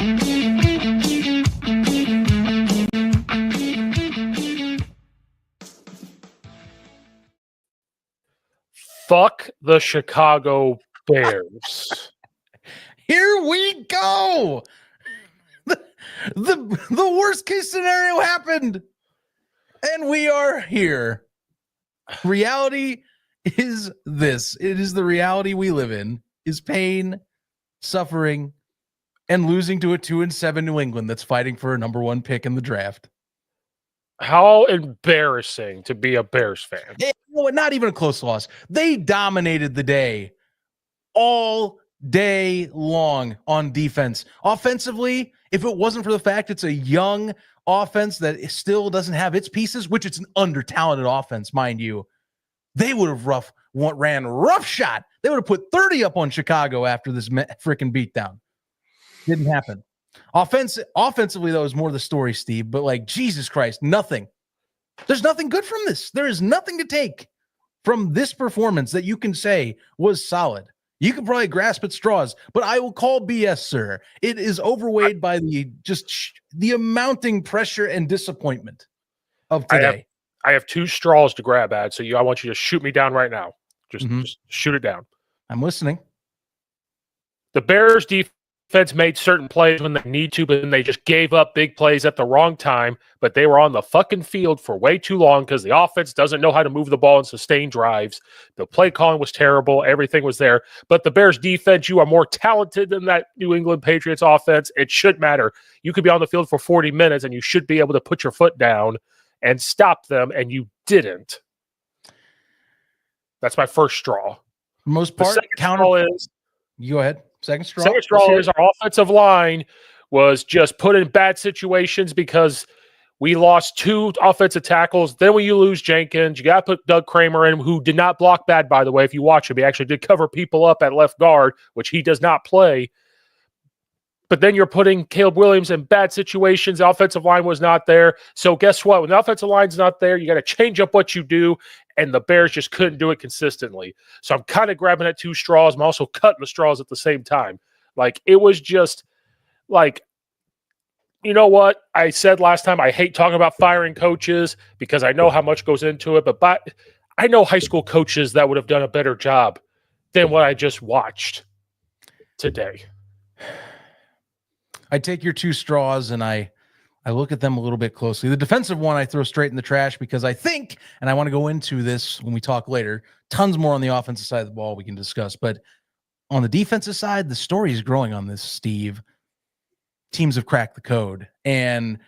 Fuck the Chicago Bears. Here we go. The worst case scenario happened. And we are here. Reality is this. It is the reality we live in. Is pain, suffering, and losing to a 2-7 New England that's fighting for a number 1 pick in the draft. How embarrassing to be a Bears fan. You know what? Not even a close loss. They dominated the day all day long on defense. Offensively, if it wasn't for the fact it's a young offense that still doesn't have its pieces, which it's an under-talented offense, mind you, they would have ran roughshod. They would have put 30 up on Chicago after this freaking beatdown. Didn't happen. Offensively, though, is more the story, Steve. But like, Jesus Christ, nothing. There's nothing good from this. There is nothing to take from this performance that you can say was solid. You can probably grasp at straws, but I will call BS, sir. It is overweighed by the amounting pressure and disappointment of today. I have 2 straws to grab at, so I want you to shoot me down right now. Just shoot it down. I'm listening. The Bears defense made certain plays when they need to, but then they just gave up big plays at the wrong time. But they were on the fucking field for way too long because the offense doesn't know how to move the ball and sustain drives. The play calling was terrible. Everything was there. But the Bears defense, you are more talented than that New England Patriots offense. It should matter. You could be on the field for 40 minutes and you should be able to put your foot down and stop them, and you didn't. That's my first straw. For most part, you go ahead. Second straw. Second straw is our offensive line was just put in bad situations because we lost 2 offensive tackles. Then when you lose Jenkins, you got to put Doug Kramer in, who did not block bad, by the way. If you watch him, he actually did cover people up at left guard, which he does not play. But then you're putting Caleb Williams in bad situations. The offensive line was not there. So guess what? When the offensive line's not there, you got to change up what you do, and the Bears just couldn't do it consistently. So I'm kind of grabbing at 2 straws. I'm also cutting the straws at the same time. Like, it was just like, you know what? I said last time, I hate talking about firing coaches because I know how much goes into it, but I know high school coaches that would have done a better job than what I just watched today. I take your 2 straws and I look at them a little bit closely. The defensive one I throw straight in the trash because I think, and I want to go into this when we talk later, tons more on the offensive side of the ball we can discuss. But on the defensive side, the story is growing on this, Steve. Teams have cracked the code. And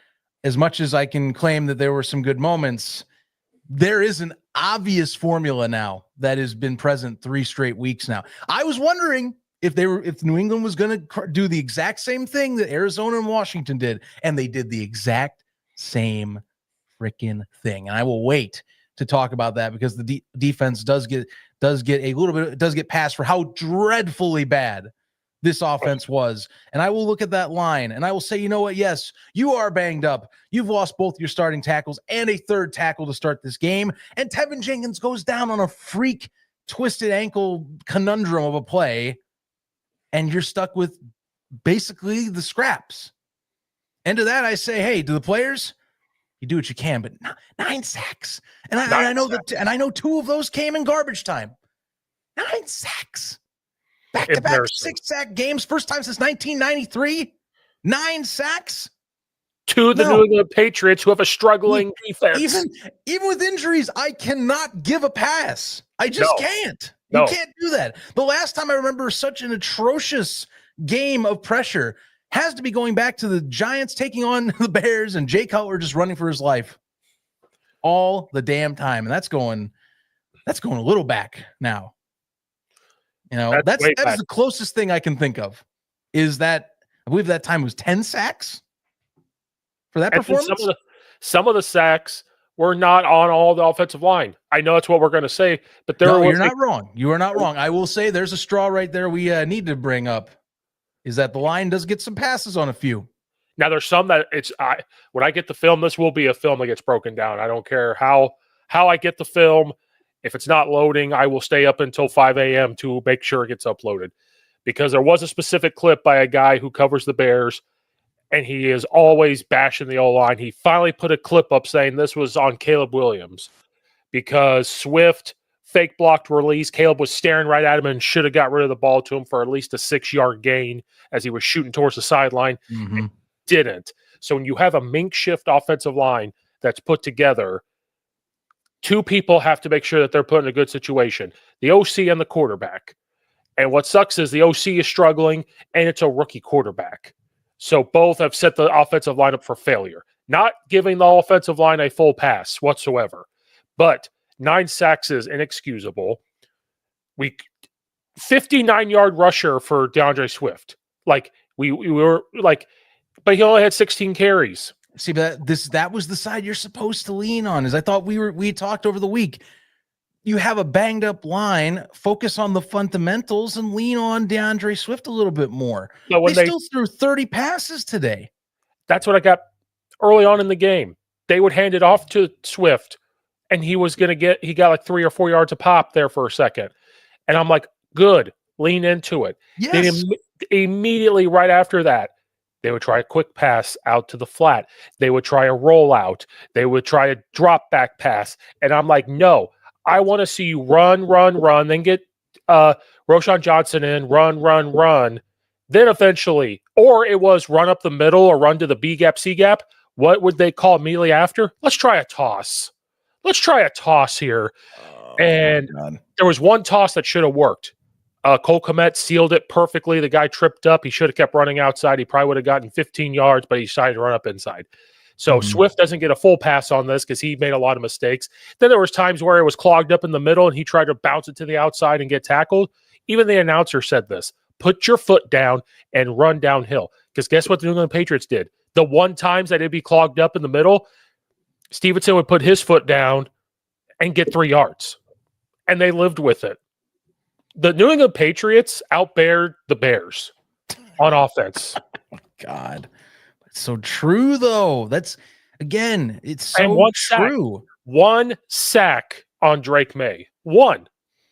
as much as I can claim that there were some good moments, there is an obvious formula now that has been present 3 straight weeks now. I was wondering if New England was going to do the exact same thing that Arizona and Washington did, and they did the exact same freaking thing. And I will wait to talk about that because the defense does get passed for how dreadfully bad this offense was. And I will look at that line and I will say, you know what? Yes, you are banged up. You've lost both your starting tackles and a third tackle to start this game. And Tevin Jenkins goes down on a freak twisted ankle conundrum of a play. And you're stuck with basically the scraps. And to that, I say, hey, to the players, you do what you can, but 9 sacks. And I know that, and I know 2 of those came in garbage time. 9 sacks. Back-to-back 6-sack games, first time since 1993. 9 sacks. To the New England Patriots, who have a struggling defense. Even with injuries, I cannot give a pass. I just can't. You can't do that. The last time I remember such an atrocious game of pressure has to be going back to the Giants taking on the Bears and Jay Cutler just running for his life all the damn time. And that's going a little back now. You know, that is the closest thing I can think of is that I believe that time was 10 sacks for that performance. Some of the sacks were not on all the offensive line. I know that's what we're going to say, but you're not wrong. You are not wrong. I will say there's a straw right there we need to bring up is that the line does get some passes on a few. Now there's some that when I get the film, this will be a film that gets broken down. I don't care how I get the film. If it's not loading, I will stay up until 5 a.m. to make sure it gets uploaded because there was a specific clip by a guy who covers the Bears and he is always bashing the O-line. He finally put a clip up saying this was on Caleb Williams because Swift fake blocked release. Caleb was staring right at him and should have got rid of the ball to him for at least a 6-yard gain as he was shooting towards the sideline. Mm-hmm. Didn't. So when you have a mink shift offensive line that's put together, two people have to make sure that they're put in a good situation, the OC and the quarterback. And what sucks is the OC is struggling, and it's a rookie quarterback. So both have set the offensive line up for failure. Not giving the offensive line a full pass whatsoever. But 9 sacks is inexcusable. 59-yard rusher for DeAndre Swift. We were like, but he only had 16 carries. See, but that was the side you're supposed to lean on. Is I thought we talked over the week. You have a banged up line, focus on the fundamentals and lean on DeAndre Swift a little bit more. But they still threw 30 passes today. That's what I got early on in the game. They would hand it off to Swift, and he got like 3 or 4 yards a pop there for a second. And I'm like, good, lean into it. Yes. Then immediately right after that, they would try a quick pass out to the flat. They would try a rollout. They would try a drop back pass. And I'm like, no, I want to see you run, then get Roschon Johnson in, run. Then eventually, or it was run up the middle or run to the B gap, C gap. What would they call immediately after? Let's try a toss. Here. And there was one toss that should have worked. Cole Kmet sealed it perfectly. The guy tripped up. He should have kept running outside. He probably would have gotten 15 yards, but he decided to run up inside. So Swift doesn't get a full pass on this because he made a lot of mistakes. Then there was times where it was clogged up in the middle and he tried to bounce it to the outside and get tackled. Even the announcer said this: put your foot down and run downhill. Because guess what the New England Patriots did? The one times that it'd be clogged up in the middle, Stevenson would put his foot down and get 3 yards. And they lived with it. The New England Patriots outbeared the Bears on offense. God. So true, though. That's, again, it's so true. One sack on Drake May. One.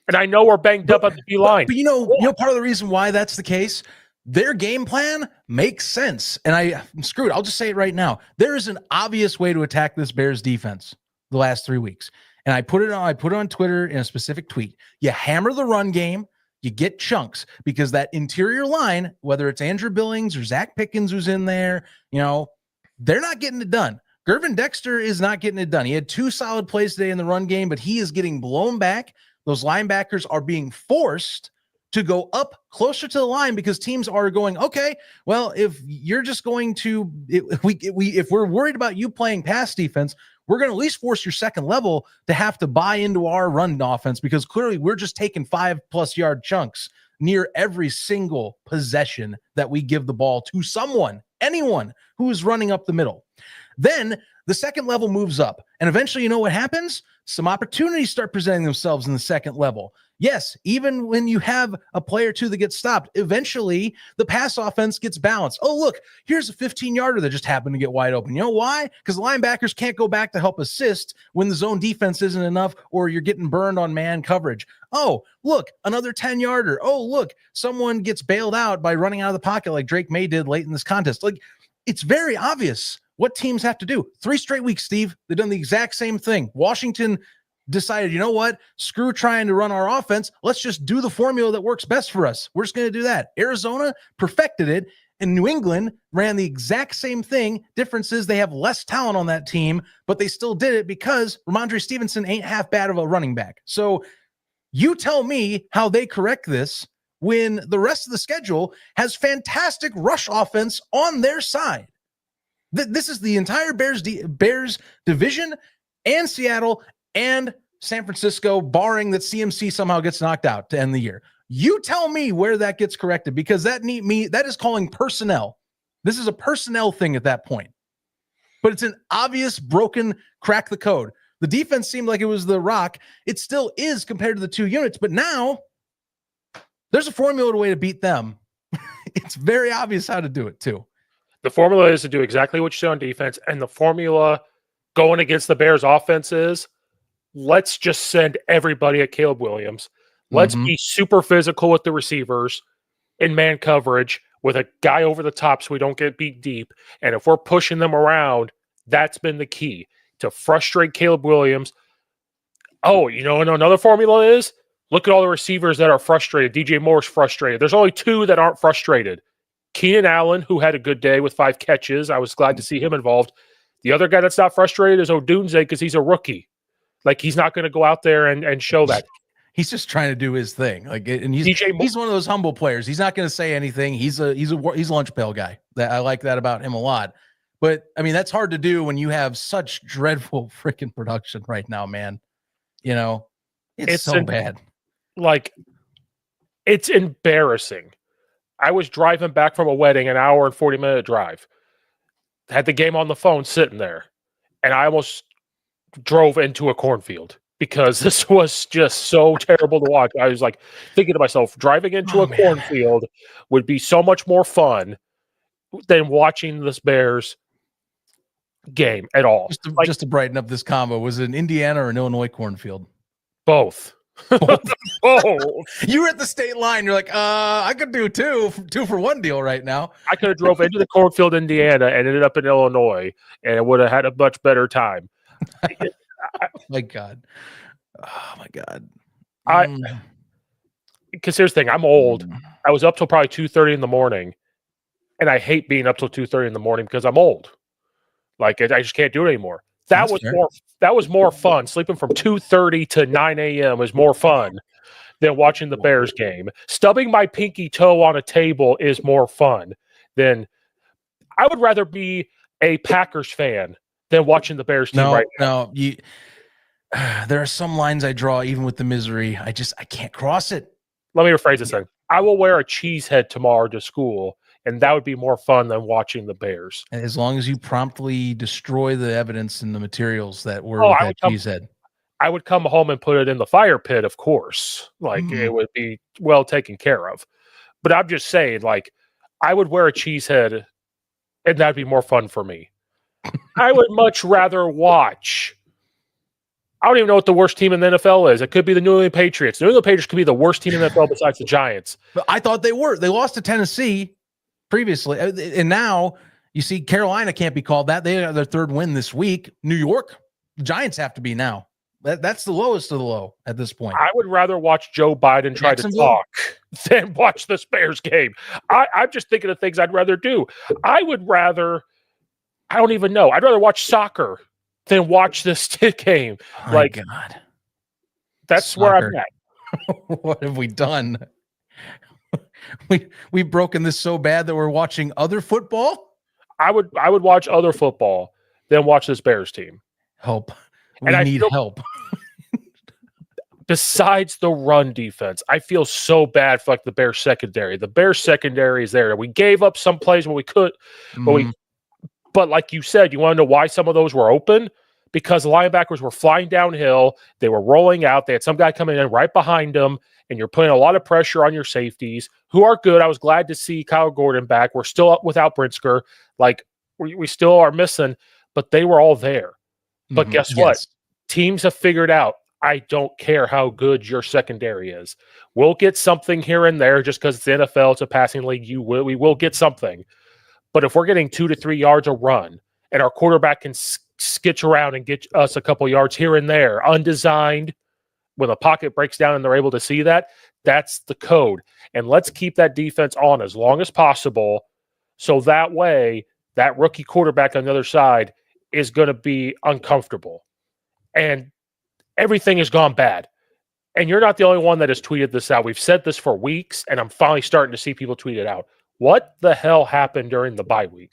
And I know we're banged up at the D-line. But you know, part of the reason why that's the case, their game plan makes sense. And screw it, I'll just say it right now. There is an obvious way to attack this Bears defense the last 3 weeks. And I put it on Twitter in a specific tweet. You hammer the run game. You get chunks because that interior line, whether it's Andrew Billings or Zach Pickens who's in there, they're not getting it done. Gervin Dexter is not getting it done. He had 2 solid plays today in the run game, but he is getting blown back. Those linebackers are being forced to go up closer to the line because teams are going, okay, well, if you're just going to, if we're worried about you playing pass defense, we're going to at least force your second level to have to buy into our run offense because clearly we're just taking 5+ yard chunks near every single possession that we give the ball to anyone who is running up the middle. Then the second level moves up, and eventually, you know what happens? Some opportunities start presenting themselves in the second level. Yes, even when you have a play or two that gets stopped, eventually the pass offense gets balanced. Oh, look, here's a 15-yarder that just happened to get wide open. You know why? Because the linebackers can't go back to help assist when the zone defense isn't enough or you're getting burned on man coverage. Oh, look, another 10-yarder. Oh, look, someone gets bailed out by running out of the pocket like Drake May did late in this contest. Like, it's very obvious what teams have to do. 3 straight weeks, Steve. They've done the exact same thing. Washington decided, you know what? Screw trying to run our offense. Let's just do the formula that works best for us. We're just going to do that. Arizona perfected it, and New England ran the exact same thing. Difference is they have less talent on that team, but they still did it because Ramondre Stevenson ain't half bad of a running back. So you tell me how they correct this when the rest of the schedule has fantastic rush offense on their side. This is the entire Bears division and Seattle and San Francisco, barring that CMC somehow gets knocked out to end the year. You tell me where that gets corrected because that is calling personnel. This is a personnel thing at that point. But it's an obvious broken crack the code. The defense seemed like it was the rock. It still is compared to the 2 units, but now there's a formula way to beat them. It's very obvious how to do it too. The formula is to do exactly what you say on defense, and the formula going against the Bears offense is let's just send everybody at Caleb Williams. Let's be super physical with the receivers in man coverage. with a guy over the top so we don't get beat deep. And if we're pushing them around, that's been the key to frustrate Caleb Williams. Oh, and another formula is look at all the receivers that are frustrated. DJ Moore's frustrated. There's only 2 that aren't frustrated. Keenan Allen, who had a good day with 5 catches. I was glad to see him involved. The other guy that's not frustrated is Odunze because he's a rookie. Like, he's not going to go out there and show that. He's just trying to do his thing. And he's one of those humble players. He's not going to say anything. He's a lunch pail guy. I like that about him a lot. But I mean, that's hard to do when you have such dreadful freaking production right now, man. It's so bad. Like, it's embarrassing. I was driving back from a wedding, an hour and 40-minute drive. Had the game on the phone sitting there, and I almost drove into a cornfield because this was just so terrible to watch. I was like thinking to myself, driving into a cornfield would be so much more fun than watching this Bears game at all. Just to brighten up this combo, was it an Indiana or an Illinois cornfield? Both. You were at the state line. You're like, I could do two for one deal right now. I could have drove into the cornfield, Indiana, and ended up in Illinois, and it would have had a much better time. My God. Oh my God. Because here's the thing, I'm old. I was up till probably 2:30 in the morning, and I hate being up till 2:30 in the morning because I'm old. Like, I just can't do it anymore. That was more fun. Sleeping from 2:30 to 9 a.m. was more fun than watching the Bears game. Stubbing my pinky toe on a table is more fun than I would rather be a Packers fan than watching the Bears team right now. No, there are some lines I draw even with the misery. I can't cross it. Let me rephrase this thing. I will wear a cheese head tomorrow to school, and that would be more fun than watching the Bears. As long as you promptly destroy the evidence and the materials that were with that cheese head. I would come home and put it in the fire pit, of course. Like, it would be well taken care of. But I'm just saying, like, I would wear a cheese head, and that'd be more fun for me. I would much rather watch. I don't even know what the worst team in the NFL is. It could be the New England Patriots. The New England Patriots could be the worst team in the NFL besides the Giants. But I thought they were. They lost to Tennessee previously. And now you see Carolina can't be called that. They have their 3rd win this week. New York, the Giants have to be now. That's the lowest of the low at this point. I would rather watch Joe Biden try to talk than watch this Bears game. I'm just thinking of things I'd rather do. I don't even know. I'd rather watch soccer than watch this game. Oh my God. That's soccer. Where I'm at. What have we done? We've broken this so bad that we're watching other football. I would watch other football than watch this Bears team. Help. We need help. Besides the run defense, I feel so bad for the Bears secondary. The Bears secondary is there. We gave up some plays when we could, but like you said, you want to know why some of those were open? Because the linebackers were flying downhill. They were rolling out. They had some guy coming in right behind them, and you're putting a lot of pressure on your safeties, who are good. I was glad to see Kyle Gordon back. We're still up without Brinsker. Like, we still are missing, but they were all there. But guess what? Teams have figured out, I don't care how good your secondary is. We'll get something here and there just because it's the NFL, it's a passing league. We will get something. But if we're getting 2 to 3 yards a run and our quarterback can skitch around and get us a couple yards here and there, undesigned, when the pocket breaks down and they're able to see that, that's the code. And let's keep that defense on as long as possible so that way that rookie quarterback on the other side is going to be uncomfortable. And everything has gone bad. And you're not the only one that has tweeted this out. We've said this for weeks, and I'm finally starting to see people tweet it out. What the hell happened during the bye week?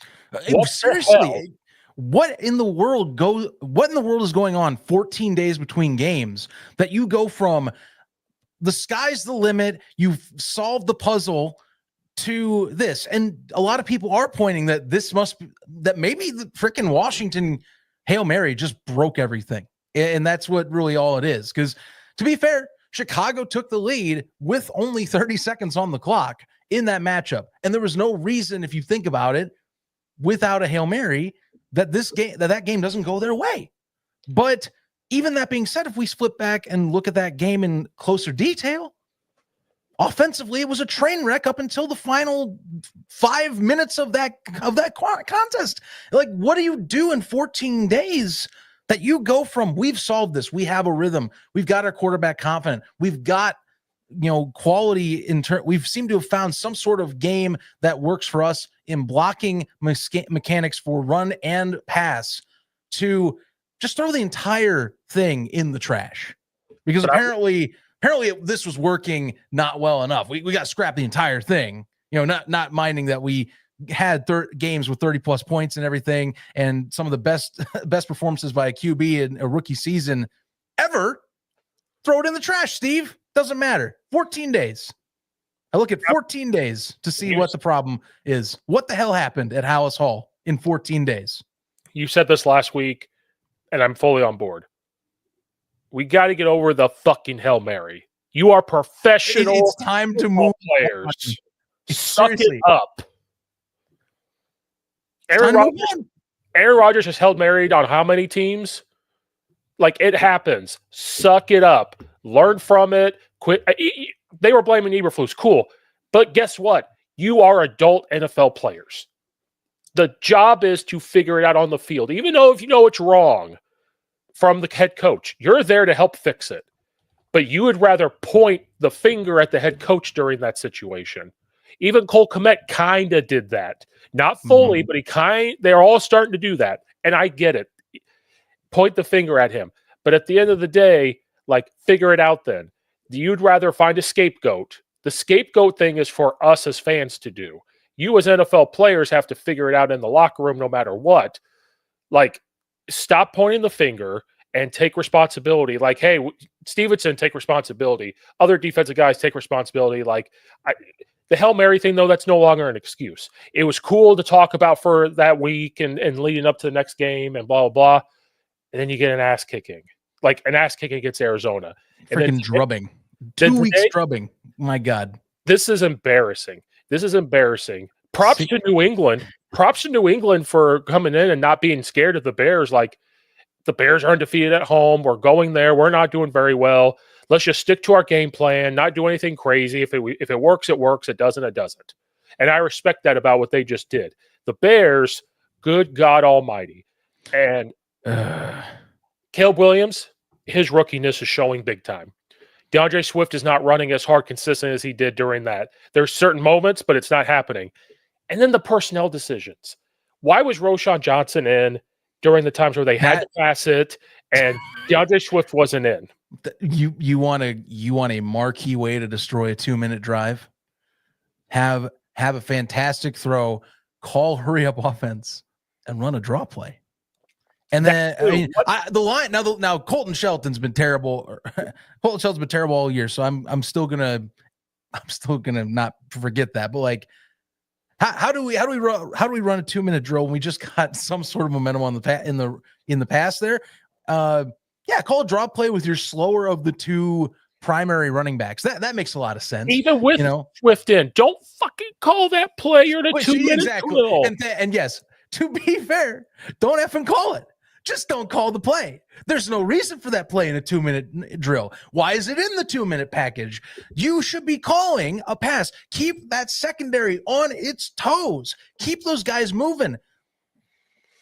Seriously, what in the world is going on 14 days between games that you go from the sky's the limit, you've solved the puzzle, to this? And a lot of people are pointing that that maybe the freaking Washington Hail Mary just broke everything. And that's what really all it is. Because to be fair, Chicago took the lead with only 30 seconds on the clock in that matchup. And there was no reason, if you think about it, without a Hail Mary, that that game doesn't go their way. But even that being said, if we flip back and look at that game in closer detail, Offensively, it was a train wreck up until the final 5 minutes of that contest. Like, what do you do in 14 days that you go from, we've solved this, we have a rhythm, we've got our quarterback confident, we've got, quality in turn, we've seemed to have found some sort of game that works for us in blocking mechanics for run and pass, to just throw the entire thing in the trash? Because apparently this was working not well enough. We got to scrap the entire thing, not minding that we had games with 30 plus points and everything, and some of the best performances by a QB in a rookie season ever. Throw it in the trash, Steve. Doesn't matter. 14 days. I look at 14 days to see what the problem is. What the hell happened at Hallis Hall in 14 days? You said this last week, and I'm fully on board. We got to get over the fucking Hail Mary. You are professional. It's time to move players. Suck it up. Aaron Rodgers has Hail Maried on how many teams? Like, it happens. Suck it up. Learn from it. Quit. They were blaming Eberflus. Cool. But guess what? You are adult NFL players. The job is to figure it out on the field. Even though if you know it's wrong from the head coach, you're there to help fix it. But you would rather point the finger at the head coach during that situation. Even Cole Kmet kind of did that. Not fully, but they're all starting to do that. And I get it. Point the finger at him. But at the end of the day, like, figure it out then. You'd rather find a scapegoat. The scapegoat thing is for us as fans to do. You as NFL players have to figure it out in the locker room no matter what. Like, stop pointing the finger and take responsibility. Like, hey, Stevenson, take responsibility. Other defensive guys take responsibility. Like, the Hail Mary thing, though, that's no longer an excuse. It was cool to talk about for that week and leading up to the next game and blah, blah, blah. And then you get an ass kicking. Like, an ass kicking against Arizona. Freaking drubbing. 2 weeks drubbing. My God. This is embarrassing. Props to New England. Props to New England for coming in and not being scared of the Bears. Like, the Bears are undefeated at home. We're going there. We're not doing very well. Let's just stick to our game plan, not do anything crazy. If it works, it works. It doesn't, it doesn't. And I respect that about what they just did. The Bears, good God almighty. And Caleb Williams, his rookiness is showing big time. DeAndre Swift is not running as hard consistent as he did during that. There's certain moments, but it's not happening. And then the personnel decisions. Why was Roschon Johnson in during the times where they had to pass it and DeAndre Swift wasn't in? You want a marquee way to destroy a 2-minute drive? Have a fantastic throw, call hurry up offense, and run a draw play. And then the line now Colton Shelton's been terrible. Colton Shelton's been terrible all year, so I'm still gonna not forget that. But like, how do we run a 2-minute drill when we just got some sort of momentum on in the pass there? Call a draw play with your slower of the two primary running backs. That makes a lot of sense. Even with Swift in, don't fucking call that play or the 2-minute drill. And yes, to be fair, don't effing call it. Just don't call the play. There's no reason for that play in a 2-minute drill. Why is it in the 2-minute package? You should be calling a pass. Keep that secondary on its toes. Keep those guys moving.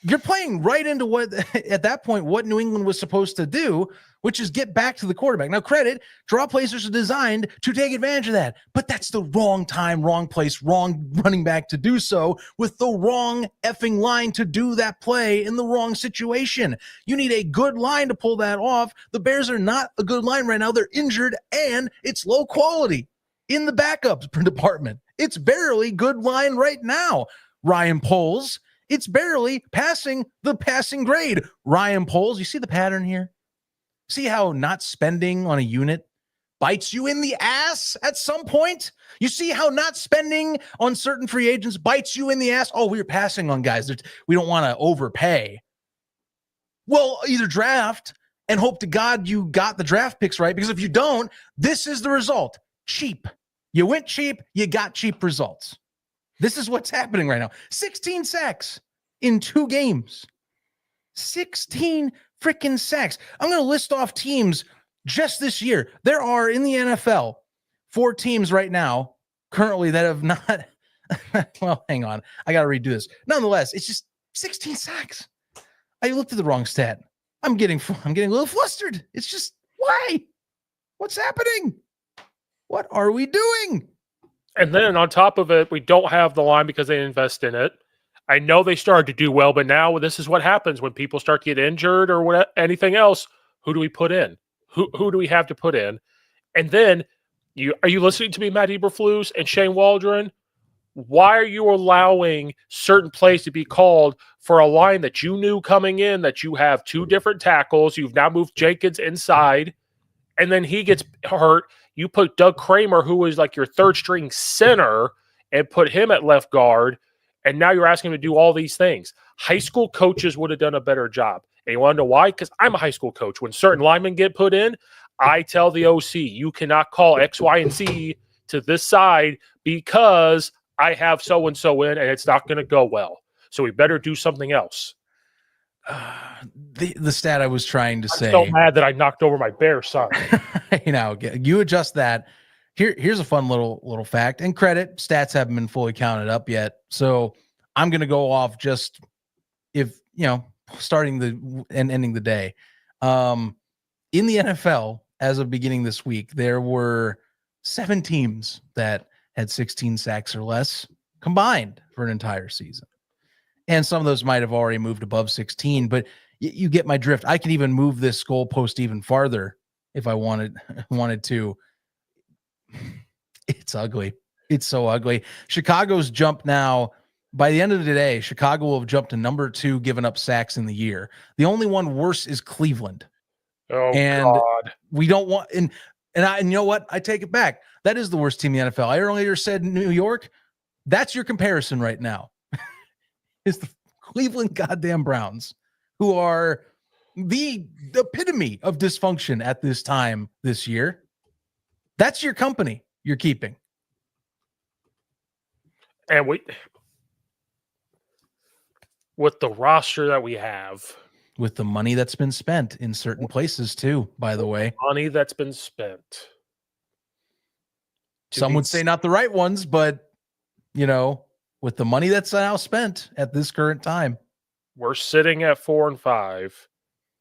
You're playing right into what, at that point, what New England was supposed to do, which is get back to the quarterback. Now, credit, draw plays are designed to take advantage of that, but that's the wrong time, wrong place, wrong running back to do so with the wrong effing line to do that play in the wrong situation. You need a good line to pull that off. The Bears are not a good line right now. They're injured, and it's low quality in the backups department. It's barely good line right now. Ryan Poles, it's barely passing the passing grade. Ryan Poles, you see the pattern here? See how not spending on a unit bites you in the ass at some point? You see how not spending on certain free agents bites you in the ass? Oh, we're passing on guys. We don't want to overpay. Well, either draft and hope to God you got the draft picks right, because if you don't, this is the result. Cheap. You went cheap, you got cheap results. This is what's happening right now. 16 sacks in 2 games. 16 freaking sacks. I'm going to list off teams just this year. There are in the NFL 4 teams right now currently that have not. Well, hang on. I got to redo this. Nonetheless, it's just 16 sacks. I looked at the wrong stat. I'm getting a little flustered. It's just, why? What's happening? What are we doing? And then on top of it, we don't have the line because they invest in it. I know they started to do well, but now this is what happens when people start to get injured or what, anything else. Who do we put in? Who do we have to put in? And then, are you listening to me, Matt Eberflus and Shane Waldron? Why are you allowing certain plays to be called for a line that you knew coming in that you have 2 different tackles? You've now moved Jenkins inside, and then he gets hurt. You put Doug Kramer, who was like your 3rd string center, and put him at left guard, and now you're asking him to do all these things. High school coaches would have done a better job. And you want to know why? Because I'm a high school coach. When certain linemen get put in, I tell the OC, you cannot call X, Y, and Z to this side because I have so-and-so in, and it's not going to go well. So we better do something else. The stat I was trying to say. I'm so mad that I knocked over my bear son. You adjust that. Here's a fun little fact and credit. Stats haven't been fully counted up yet. So I'm going to go off just starting and ending the day. In the NFL, as of beginning this week, there were 7 teams that had 16 sacks or less combined for an entire season. And some of those might have already moved above 16, but you get my drift. I can even move this goalpost even farther if I wanted to. It's ugly. It's so ugly. Chicago's jump now. By the end of the day, Chicago will have jumped to number 2, giving up sacks in the year. The only one worse is Cleveland. Oh, and God. We don't want and you know what? I take it back. That is the worst team in the NFL. I earlier said New York. That's your comparison right now. Is the Cleveland goddamn Browns, who are the epitome of dysfunction at this time this year. That's your company you're keeping. And with the roster that we have. With the money that's been spent in certain places too, by the way. Money that's been spent. Some would say not the right ones, but, with the money that's now spent at this current time. We're sitting at 4-5,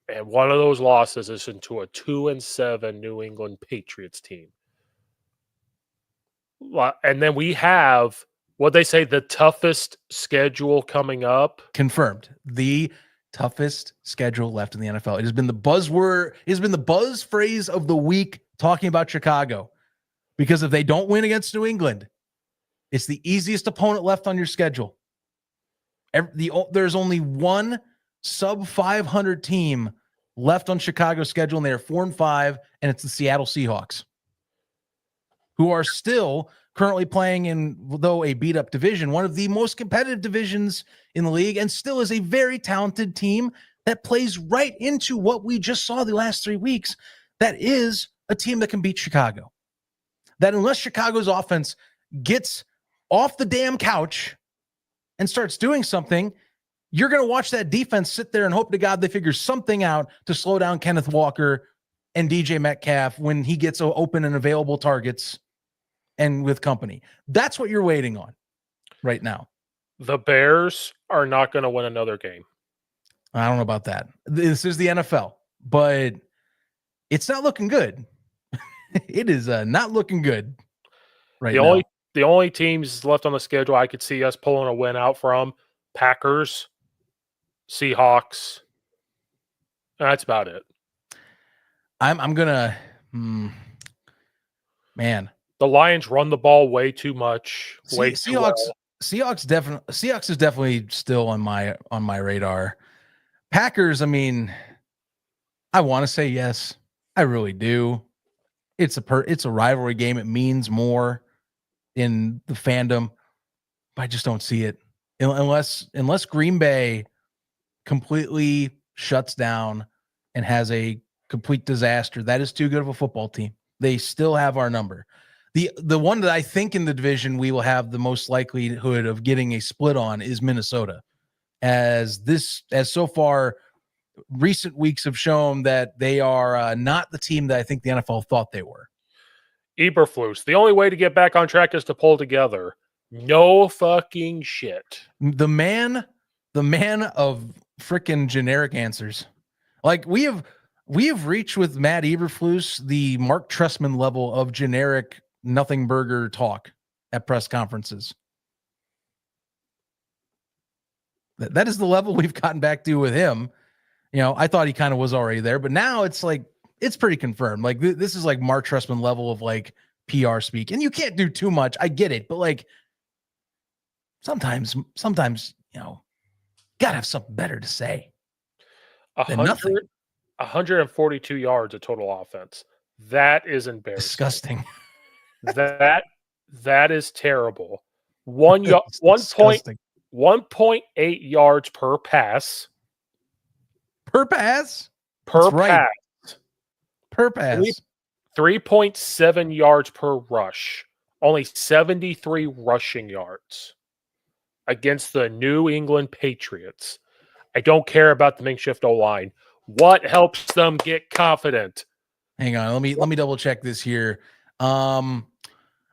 and one of those losses is into a 2-7 New England Patriots team. And then we have, what they say, the toughest schedule coming up. Confirmed. The toughest schedule left in the NFL. It has been the buzzword. It has been the buzz phrase of the week talking about Chicago. Because if they don't win against New England, it's the easiest opponent left on your schedule. There's only one sub 500 team left on Chicago's schedule, and they are 4-5, and it's the Seattle Seahawks, who are still currently playing in, though a beat-up division, one of the most competitive divisions in the league, and still is a very talented team that plays right into what we just saw the last 3 weeks. That is a team that can beat Chicago. That unless Chicago's offense gets off the damn couch and starts doing something, you're going to watch that defense sit there and hope to God they figure something out to slow down Kenneth Walker and DJ Metcalf when he gets open and available targets and with company. That's what you're waiting on right now. The Bears are not going to win another game. I don't know about that. This is the NFL, but it's not looking good. It is not looking good right now. The only teams left on the schedule I could see us pulling a win out from, Packers, Seahawks. That's about it. I'm gonna, man. The Lions run the ball way too much. Seahawks is definitely still on my radar. Packers, I mean, I want to say yes. I really do. It's a rivalry game. It means more in the fandom, but I just don't see it unless Green Bay completely shuts down and has a complete disaster. That is too good of a football team. They still have our number. The one that I think in the division we will have the most likelihood of getting a split on is Minnesota, as so far recent weeks have shown that they are not the team that I think the NFL thought they were. Eberflus. The only way to get back on track is to pull together. No fucking shit. The man of freaking generic answers. Like we have reached with Matt Eberflus the Mark Trestman level of generic nothing burger talk at press conferences. That is the level we've gotten back to with him. You know, I thought he kind of was already there, but now it's like, it's pretty confirmed. Like this is like Mark Trestman level of like PR speak, and you can't do too much. I get it, but like sometimes, you know, gotta have something better to say than nothing. 142 yards of total offense. That is embarrassing. Disgusting. That is terrible. 1.8 yards per pass. Per pass? Per That's pass. Right. Per pass. 3.7 yards per rush. Only 73 rushing yards against the New England Patriots. I don't care about the makeshift O-line. What helps them get confident? Hang on, let me double check this here. Oh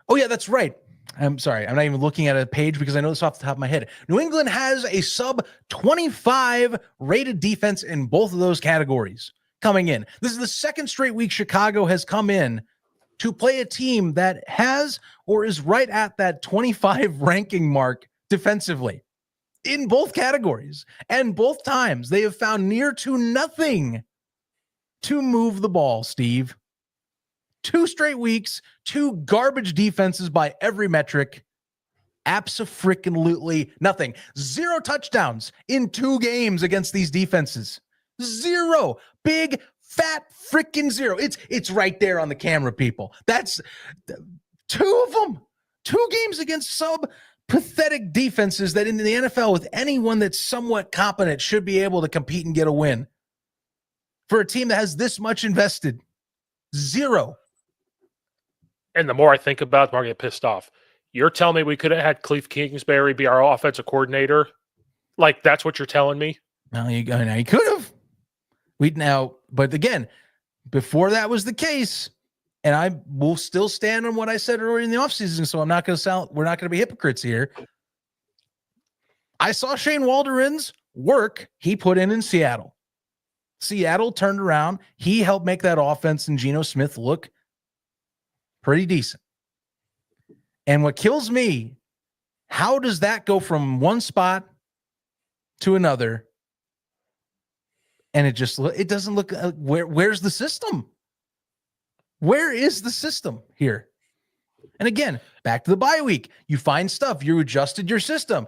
yeah, that's right. I'm sorry, I'm not even looking at a page because I know this off the top of my head. New England has a sub 25 rated defense in both of those categories coming in. This is the second straight week Chicago has come in to play a team that has or is right at that 25 ranking mark defensively in both categories. And both times they have found near to nothing to move the ball, Steve. 2 straight weeks, 2 garbage defenses by every metric. Abso-freaking-lutely nothing. 0 touchdowns in 2 games against these defenses. 0. Big, fat freaking 0. It's right there on the camera, people. That's 2 of them. 2 games against sub-pathetic defenses that in the NFL with anyone that's somewhat competent should be able to compete and get a win. For a team that has this much invested. 0. And the more I think about it, the more I get pissed off. You're telling me we could have had Cliff Kingsbury be our offensive coordinator? Like, that's what you're telling me? Now you could have. But again, before that was the case, and I will still stand on what I said earlier in the offseason, so we're not going to be hypocrites here. I saw Shane Waldron's work he put in Seattle. Seattle turned around. He helped make that offense and Geno Smith look pretty decent. And what kills me, how does that go from one spot to another? And it doesn't look, where's the system? Where is the system here? And again, back to the bye week. You find stuff. You adjusted your system.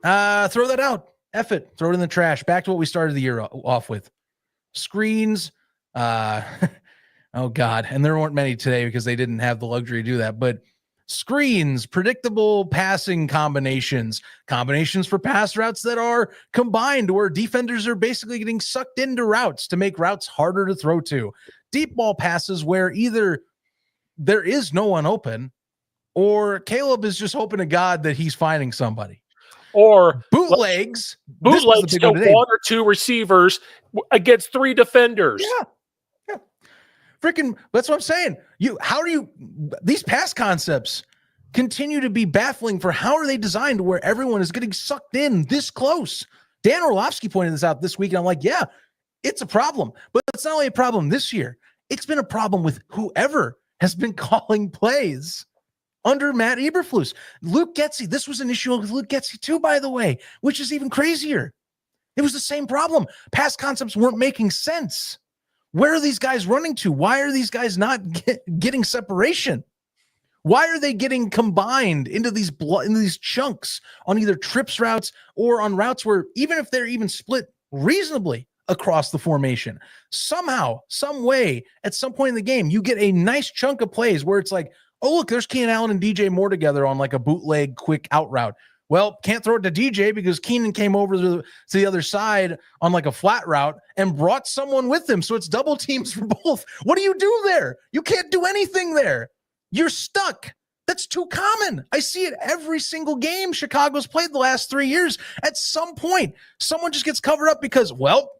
Throw that out. F it. Throw it in the trash. Back to what we started the year off with. Screens. Oh, God. And there weren't many today because they didn't have the luxury to do that. But screens, predictable passing combinations for pass routes that are combined where defenders are basically getting sucked into routes to make routes harder to throw to. Deep ball passes where either there is no one open or Caleb is just hoping to God that he's finding somebody. Or bootlegs to 1 or 2 receivers against 3 defenders. Yeah. Freaking, that's what I'm saying. These pass concepts continue to be baffling for how are they designed to where everyone is getting sucked in this close. Dan Orlovsky pointed this out this week, and I'm like, yeah, it's a problem. But it's not only a problem this year. It's been a problem with whoever has been calling plays under Matt Eberflus. Luke Getsy, this was an issue with Luke Getsy too, by the way, which is even crazier. It was the same problem. Pass concepts weren't making sense. Where are these guys running to? Why are these guys not getting separation? Why are they getting combined into these chunks on either trips routes or on routes where even if they're even split reasonably across the formation, somehow, some way, at some point in the game, you get a nice chunk of plays where it's like, oh, look, there's Keenan Allen and DJ Moore together on like a bootleg quick out route. Well, can't throw it to DJ because Keenan came over to the other side on like a flat route and brought someone with him. So it's double teams for both. What do you do there? You can't do anything there. You're stuck. That's too common. I see it every single game Chicago's played the last 3 years. At some point, someone just gets covered up because, well,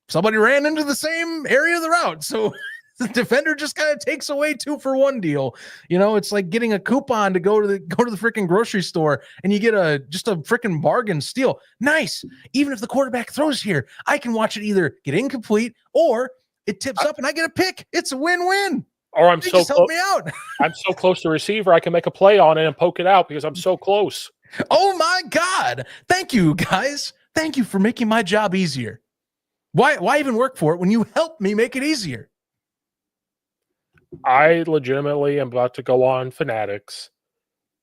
somebody ran into the same area of the route. So The defender just kind of takes away 2-for-1 deal. It's like getting a coupon to go to the freaking grocery store and you get just a freaking bargain steal. Nice. Even if the quarterback throws here, I can watch it either get incomplete or it tips up and I get a pick. It's a win-win. Or I'm They so just help me out. I'm so close to receiver, I can make a play on it and poke it out because I'm so close. Oh my God. Thank you, guys. Thank you for making my job easier. Why even work for it when you help me make it easier? I legitimately am about to go on Fanatics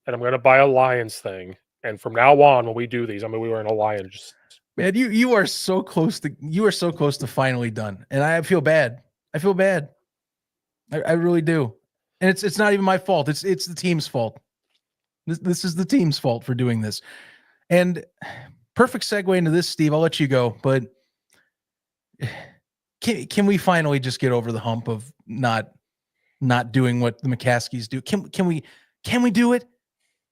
and I'm going to buy a Lions thing. And from now on, when we do these, we were in a Lions. Man, you are so close to finally done. And I feel bad. I feel bad. I really do. And it's not even my fault. It's the team's fault. This is the team's fault for doing this. And perfect segue into this, Steve. I'll let you go, but can we finally just get over the hump of not doing what the McCaskies do? Can we do it?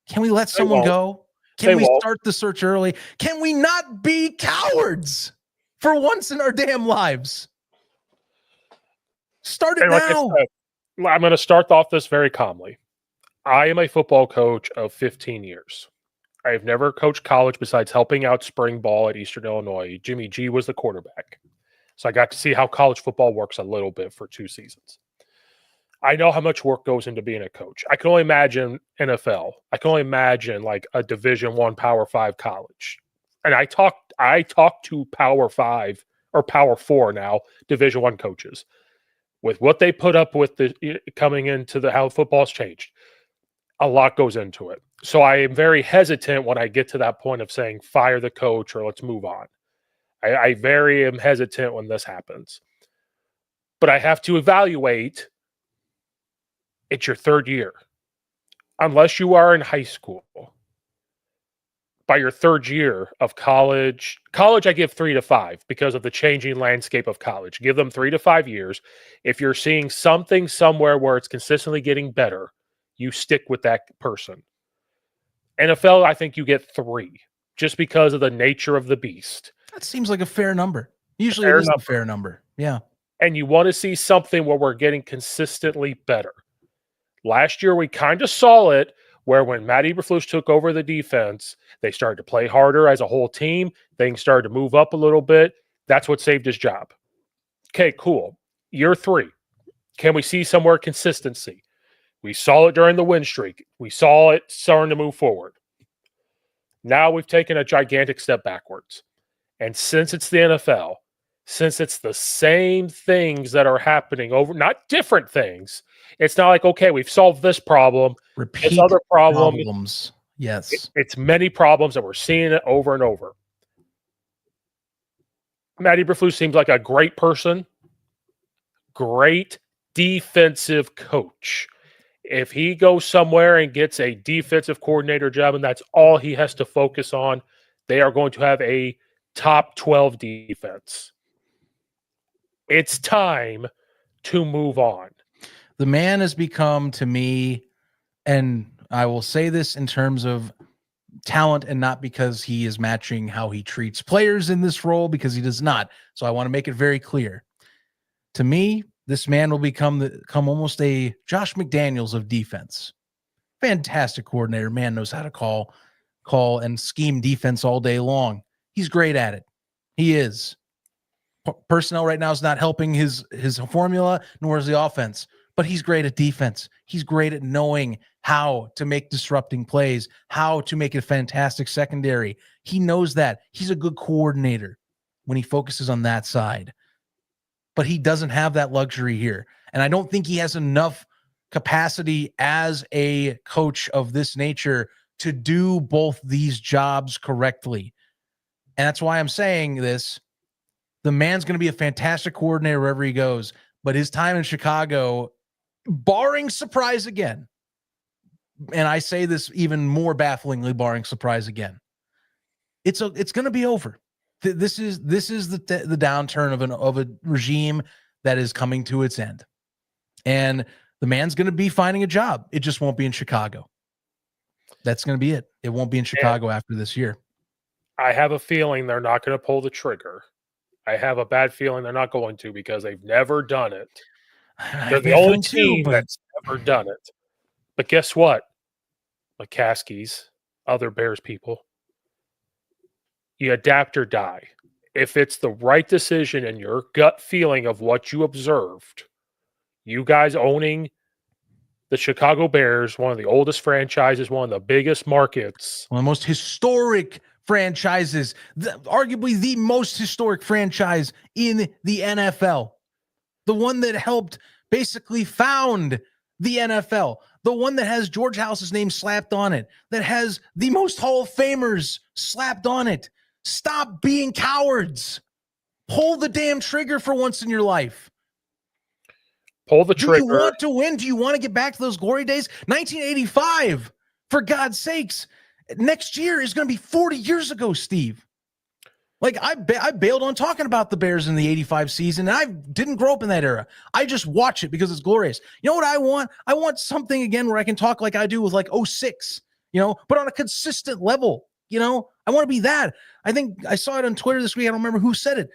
Can we let someone go? Can we start the search early? Can we not be cowards for once in our damn lives? Start it now. I'm going to start off this very calmly. I am a football coach of 15 years. I've never coached college besides helping out spring ball at Eastern Illinois. Jimmy G was the quarterback. So I got to see how college football works a little bit for 2 seasons. I know how much work goes into being a coach. I can only imagine NFL. I can only imagine like a Division I Power 5 college. And I talk to Power 5 or Power 4 now, Division I coaches. With what they put up with coming into how football's changed. A lot goes into it. So I am very hesitant when I get to that point of saying fire the coach or let's move on. I very am hesitant when this happens. But I have to evaluate. It's your 3rd year. Unless you are in high school. By your 3rd year of college, I give 3 to 5 because of the changing landscape of college. Give them 3 to 5 years. If you're seeing something somewhere where it's consistently getting better, you stick with that person. NFL, I think you get 3 just because of the nature of the beast. That seems like a fair number. Usually it is a fair number. Yeah. And you want to see something where we're getting consistently better. Last year, we kind of saw it where when Matt Eberflus took over the defense, they started to play harder as a whole team. Things started to move up a little bit. That's what saved his job. Okay, cool. Year 3. Can we see some more consistency? We saw it during the win streak. We saw it starting to move forward. Now we've taken a gigantic step backwards. And since it's the NFL, since it's the same things that are happening over, not different things, it's not like, okay, we've solved this problem. Repeat this other problems. Yes. It's many problems that we're seeing it over and over. Matt Eberflus seems like a great person, great defensive coach. If he goes somewhere and gets a defensive coordinator job and that's all he has to focus on, they are going to have a top 12 defense. It's time to move on. The man has become, to me, and I will say this in terms of talent and not because he is matching how he treats players in this role, because he does not. So I want to make it very clear. To me, this man will become almost a Josh McDaniels of defense. Fantastic coordinator. Man knows how to call and scheme defense all day long. He's great at it. He is. Personnel right now is not helping his formula, nor is the offense. But he's great at defense. He's great at knowing how to make disrupting plays, how to make a fantastic secondary. He knows that. He's a good coordinator when he focuses on that side. But he doesn't have that luxury here. And I don't think he has enough capacity as a coach of this nature to do both these jobs correctly. And that's why I'm saying this. The man's going to be a fantastic coordinator wherever he goes. But his time in Chicago, barring surprise again, and I say this even more bafflingly, barring surprise again, it's going to be over. This is the downturn of a regime that is coming to its end, and the man's going to be finding a job. It just won't be in Chicago. That's going to be it. It won't be in Chicago after this year. I have a feeling they're not going to pull the trigger. I have a bad feeling they're not going to because they've never done it. They're the only team that's ever done it. But guess what? McCaskies, other Bears people, you adapt or die. If it's the right decision and your gut feeling of what you observed, you guys owning the Chicago Bears, one of the oldest franchises, one of the biggest markets, one of the most historic franchises, arguably the most historic franchise in the NFL, the one that helped basically found the NFL, the one that has George House's name slapped on it, that has the most Hall of Famers slapped on it. Stop being cowards. Pull the damn trigger for once in your life. Pull the trigger. Do you want to win? Do you want to get back to those glory days? 1985, for God's sakes. Next year is going to be 40 years ago, Steve. Like, I bailed on talking about the Bears in the 85 season, and I didn't grow up in that era. I just watch it because it's glorious. You know what I want? I want something, again, where I can talk like I do with, like, 06, but on a consistent level. I want to be that. I think I saw it on Twitter this week. I don't remember who said it.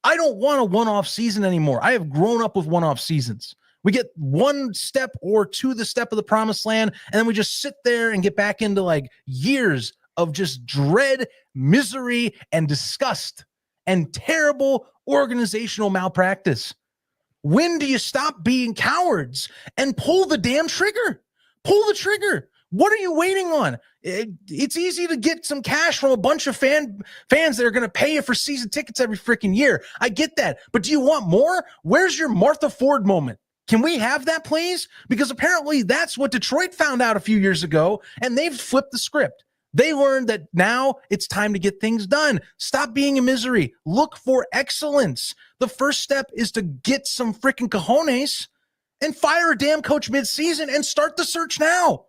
I don't want a one-off season anymore. I have grown up with one-off seasons. We get one step or to the step of the promised land, and then we just sit there and get back into like years of just dread, misery, and disgust and terrible organizational malpractice. When do you stop being cowards and pull the damn trigger? Pull the trigger. What are you waiting on? It's easy to get some cash from a bunch of fans that are going to pay you for season tickets every freaking year. I get that. But do you want more? Where's your Martha Ford moment? Can we have that, please? Because apparently that's what Detroit found out a few years ago, and they've flipped the script. They learned that now it's time to get things done. Stop being in misery. Look for excellence. The first step is to get some freaking cojones and fire a damn coach mid-season and start the search now.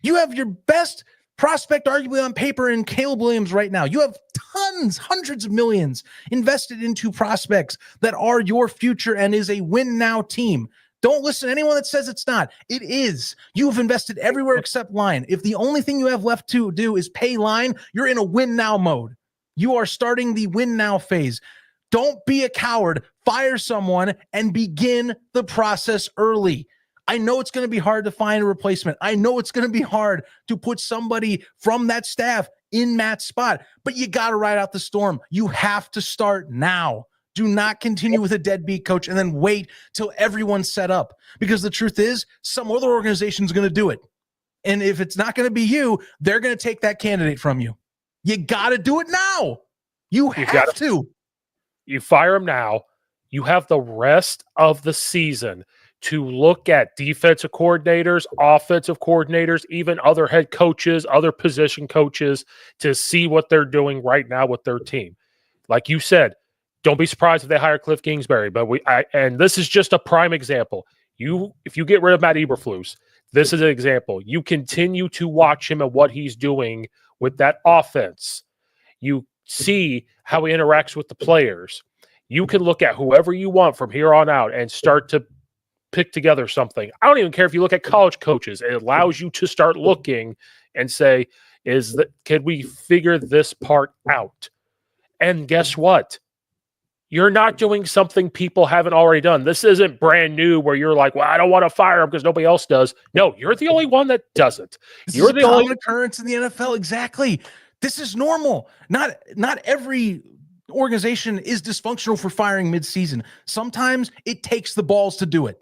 You have your best prospect arguably on paper in Caleb Williams right now. You have tons, hundreds of millions invested into prospects that are your future and is a win now team. Don't listen to anyone that says it's not. It is. You have invested everywhere except line. If the only thing you have left to do is pay line, you're in a win now mode. You are starting the win now phase. Don't be a coward. Fire someone and begin the process early. I know it's going to be hard to find a replacement. I know it's going to be hard to put somebody from that staff in Matt's spot, but you got to ride out the storm. You have to start now. Do not continue with a deadbeat coach and then wait till everyone's set up, because the truth is some other organization is going to do it. And if it's not going to be you, they're going to take that candidate from you. You got to do it now. You have to. You fire him now. You have the rest of the season to look at defensive coordinators, offensive coordinators, even other head coaches, other position coaches, to see what they're doing right now with their team. Like you said, don't be surprised if they hire Cliff Kingsbury, but and this is just a prime example. If you get rid of Matt Eberflus, this is an example. You continue to watch him and what he's doing with that offense. You see how he interacts with the players. You can look at whoever you want from here on out and start to pick together something. I don't even care if you look at college coaches. It allows you to start looking and say, can we figure this part out? And guess what? You're not doing something people haven't already done. This isn't brand new where you're like, well, I don't want to fire him because nobody else does. No, you're the only one that doesn't. You're the only occurrence in the NFL. Exactly. This is normal. Not every organization is dysfunctional for firing mid-season. Sometimes it takes the balls to do it.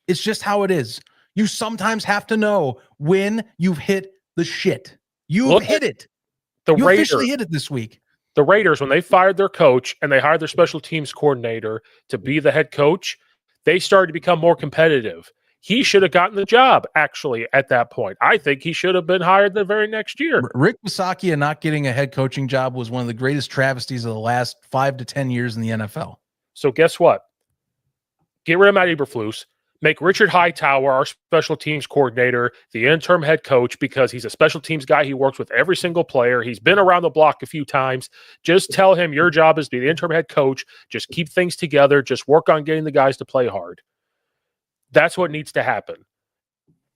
It's just how it is. You sometimes have to know when you've hit the shit. You've hit it. You officially hit it this week. The Raiders, when they fired their coach and they hired their special teams coordinator to be the head coach, they started to become more competitive. He should have gotten the job, actually, at that point. I think he should have been hired the very next year. Rick Bisaccia not getting a head coaching job was one of the greatest travesties of the last 5 to 10 years in the NFL. So guess what? Get rid of Matt Eberflus. Make Richard Hightower our special teams coordinator, the interim head coach, because he's a special teams guy. He works with every single player. He's been around the block a few times. Just tell him your job is to be the interim head coach. Just keep things together. Just work on getting the guys to play hard. That's what needs to happen.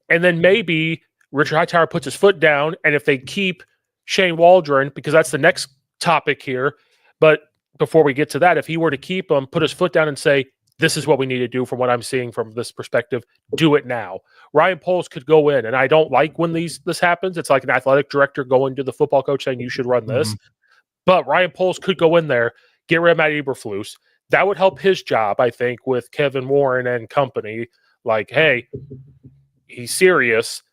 And then maybe Richard Hightower puts his foot down, and if they keep Shane Waldron, because that's the next topic here, but before we get to that, if he were to keep him, put his foot down and say, this is what we need to do from what I'm seeing from this perspective. Do it now. Ryan Poles could go in, and I don't like when this happens. It's like an athletic director going to the football coach saying you should run this. Mhm. But Ryan Poles could go in there, get rid of Matt Eberflus. That would help his job, I think, with Kevin Warren and company. Like, hey, he's serious.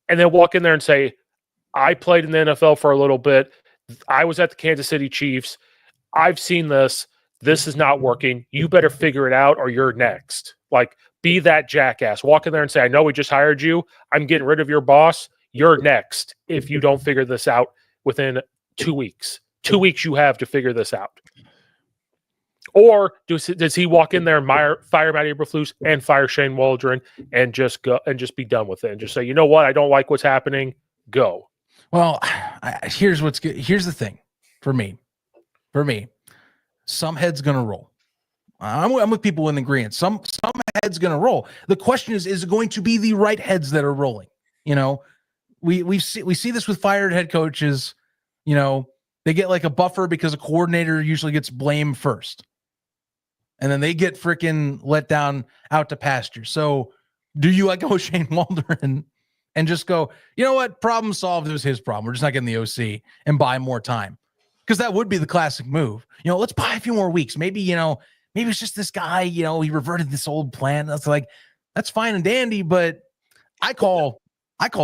And then walk in there and say, I played in the NFL for a little bit. I was at the Kansas City Chiefs. I've seen this. This is not working. You better figure it out or you're next. Like, be that jackass. Walk in there and say, I know we just hired you. I'm getting rid of your boss. You're next if you don't figure this out within 2 weeks. 2 weeks you have to figure this out. Or does he walk in there and fire Matt Eberflus and fire Shane Waldron and just go and just be done with it and just say, you know what? I don't like what's happening. Go. Well, here's what's good. Here's the thing for me. Some head's going to roll. I'm with people in agreement. Some head's going to roll. The question is it going to be the right heads that are rolling? You know, we see this with fired head coaches. You know, they get like a buffer because a coordinator usually gets blamed first. And then they get freaking let down out to pasture. So do you like go Shane Waldron and just go, you know what? Problem solved. It was his problem. We're just not getting the OC and buy more time. Because that would be the classic move. You know, let's buy a few more weeks. Maybe, maybe it's just this guy, he reverted this old plan. That's like, that's fine and dandy, but I call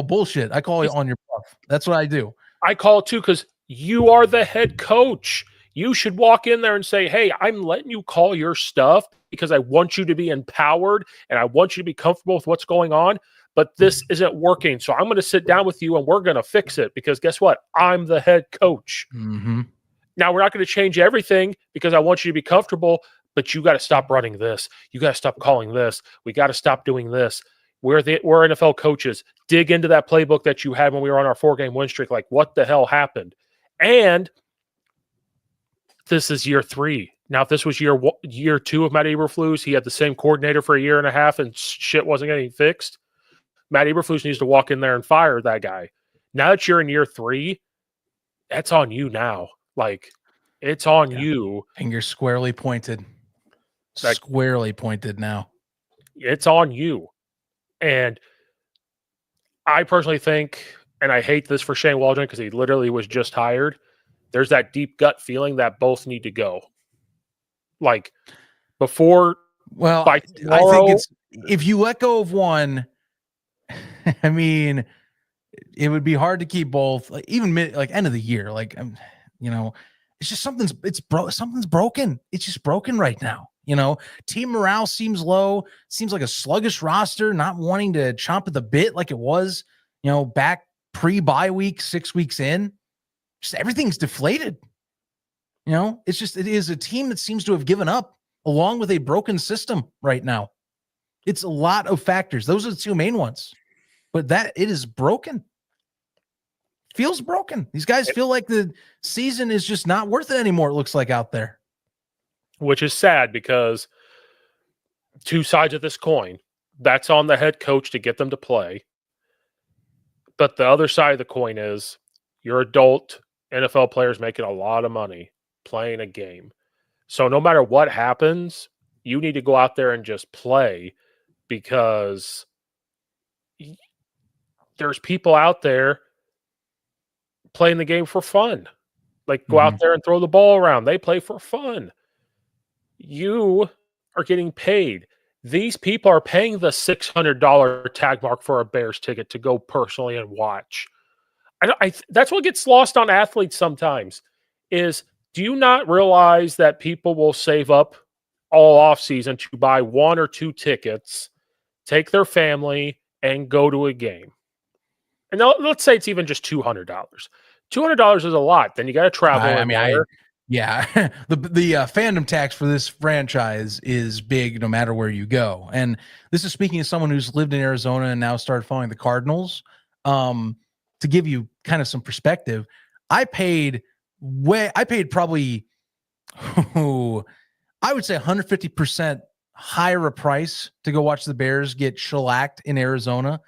bullshit. I call you on your bluff. That's what I do. I call it too, because you are the head coach. You should walk in there and say, hey, I'm letting you call your stuff because I want you to be empowered and I want you to be comfortable with what's going on. But this isn't working. So I'm going to sit down with you and we're going to fix it because guess what? I'm the head coach. Mm-hmm. Now, we're not going to change everything because I want you to be comfortable, but you got to stop running this. You got to stop calling this. We got to stop doing this. We're NFL coaches. Dig into that playbook that you had when we were on our 4-game win streak. Like, what the hell happened? And this is year 3. Now, if this was year 2 of Matt Eberflus, he had the same coordinator for a year and a half and shit wasn't getting fixed. Matt Eberflus needs to walk in there and fire that guy. Now that you're in year 3, that's on you now. Like, it's on you. Finger squarely pointed. Squarely pointed now. It's on you. And I personally think, and I hate this for Shane Waldron because he literally was just hired, there's that deep gut feeling that both need to go. Like, before. Well, I think it's, if you let go of one, I mean, it would be hard to keep both, like even end of the year. Like, it's just something's broken. It's just broken right now. Team morale seems low. Seems like a sluggish roster, not wanting to chomp at the bit like it was, back pre-bye week, 6 weeks in. Just everything's deflated. It is a team that seems to have given up along with a broken system right now. It's a lot of factors. Those are the 2 main ones, but it is broken. Feels broken. These guys feel like the season is just not worth it anymore. It looks like out there. Which is sad because 2 sides of this coin. That's on the head coach to get them to play. But the other side of the coin is your adult NFL players making a lot of money playing a game. So no matter what happens, you need to go out there and just play because there's people out there playing the game for fun. Like, go out there and throw the ball around. They play for fun. You are getting paid. These people are paying the $600 tag mark for a Bears ticket to go personally and watch. That's what gets lost on athletes sometimes is, do you not realize that people will save up all offseason to buy 1 or 2 tickets, take their family, and go to a game? And now, let's say it's even just $200. $200 is a lot. Then you got to travel. The fandom tax for this franchise is big no matter where you go. And this is speaking as someone who's lived in Arizona and now started following the Cardinals. To give you kind of some perspective, I paid probably, I would say 150% higher a price to go watch the Bears get shellacked in Arizona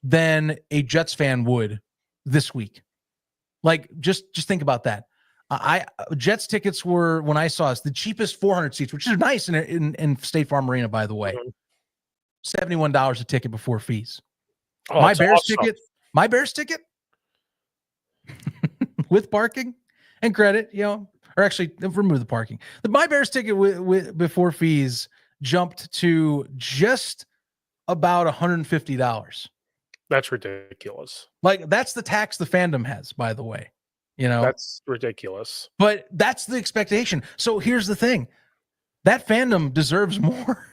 than a Jets fan would this week. Like, just think about that. Jets tickets were, when I saw us, the cheapest 400 seats, which is nice in State Farm Arena, by the way. $71 a ticket before fees. Oh, My it's Bears awesome. ticket with parking and credit, or actually remove the parking. My Bears ticket before fees jumped to just about $150. That's ridiculous. Like, that's the tax the fandom has, by the way. That's ridiculous. But that's the expectation. So here's the thing. That fandom deserves more.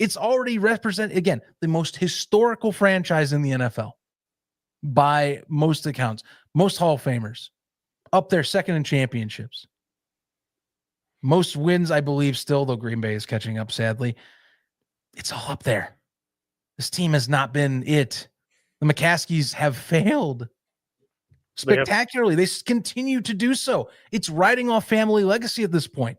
It's already represented, again, the most historical franchise in the NFL by most accounts. Most Hall of Famers. Up there, second in championships. Most wins, I believe, still, though Green Bay is catching up, sadly. It's all up there. This team has not been it. The McCaskies have failed spectacularly. They continue to do so. It's riding off family legacy at this point.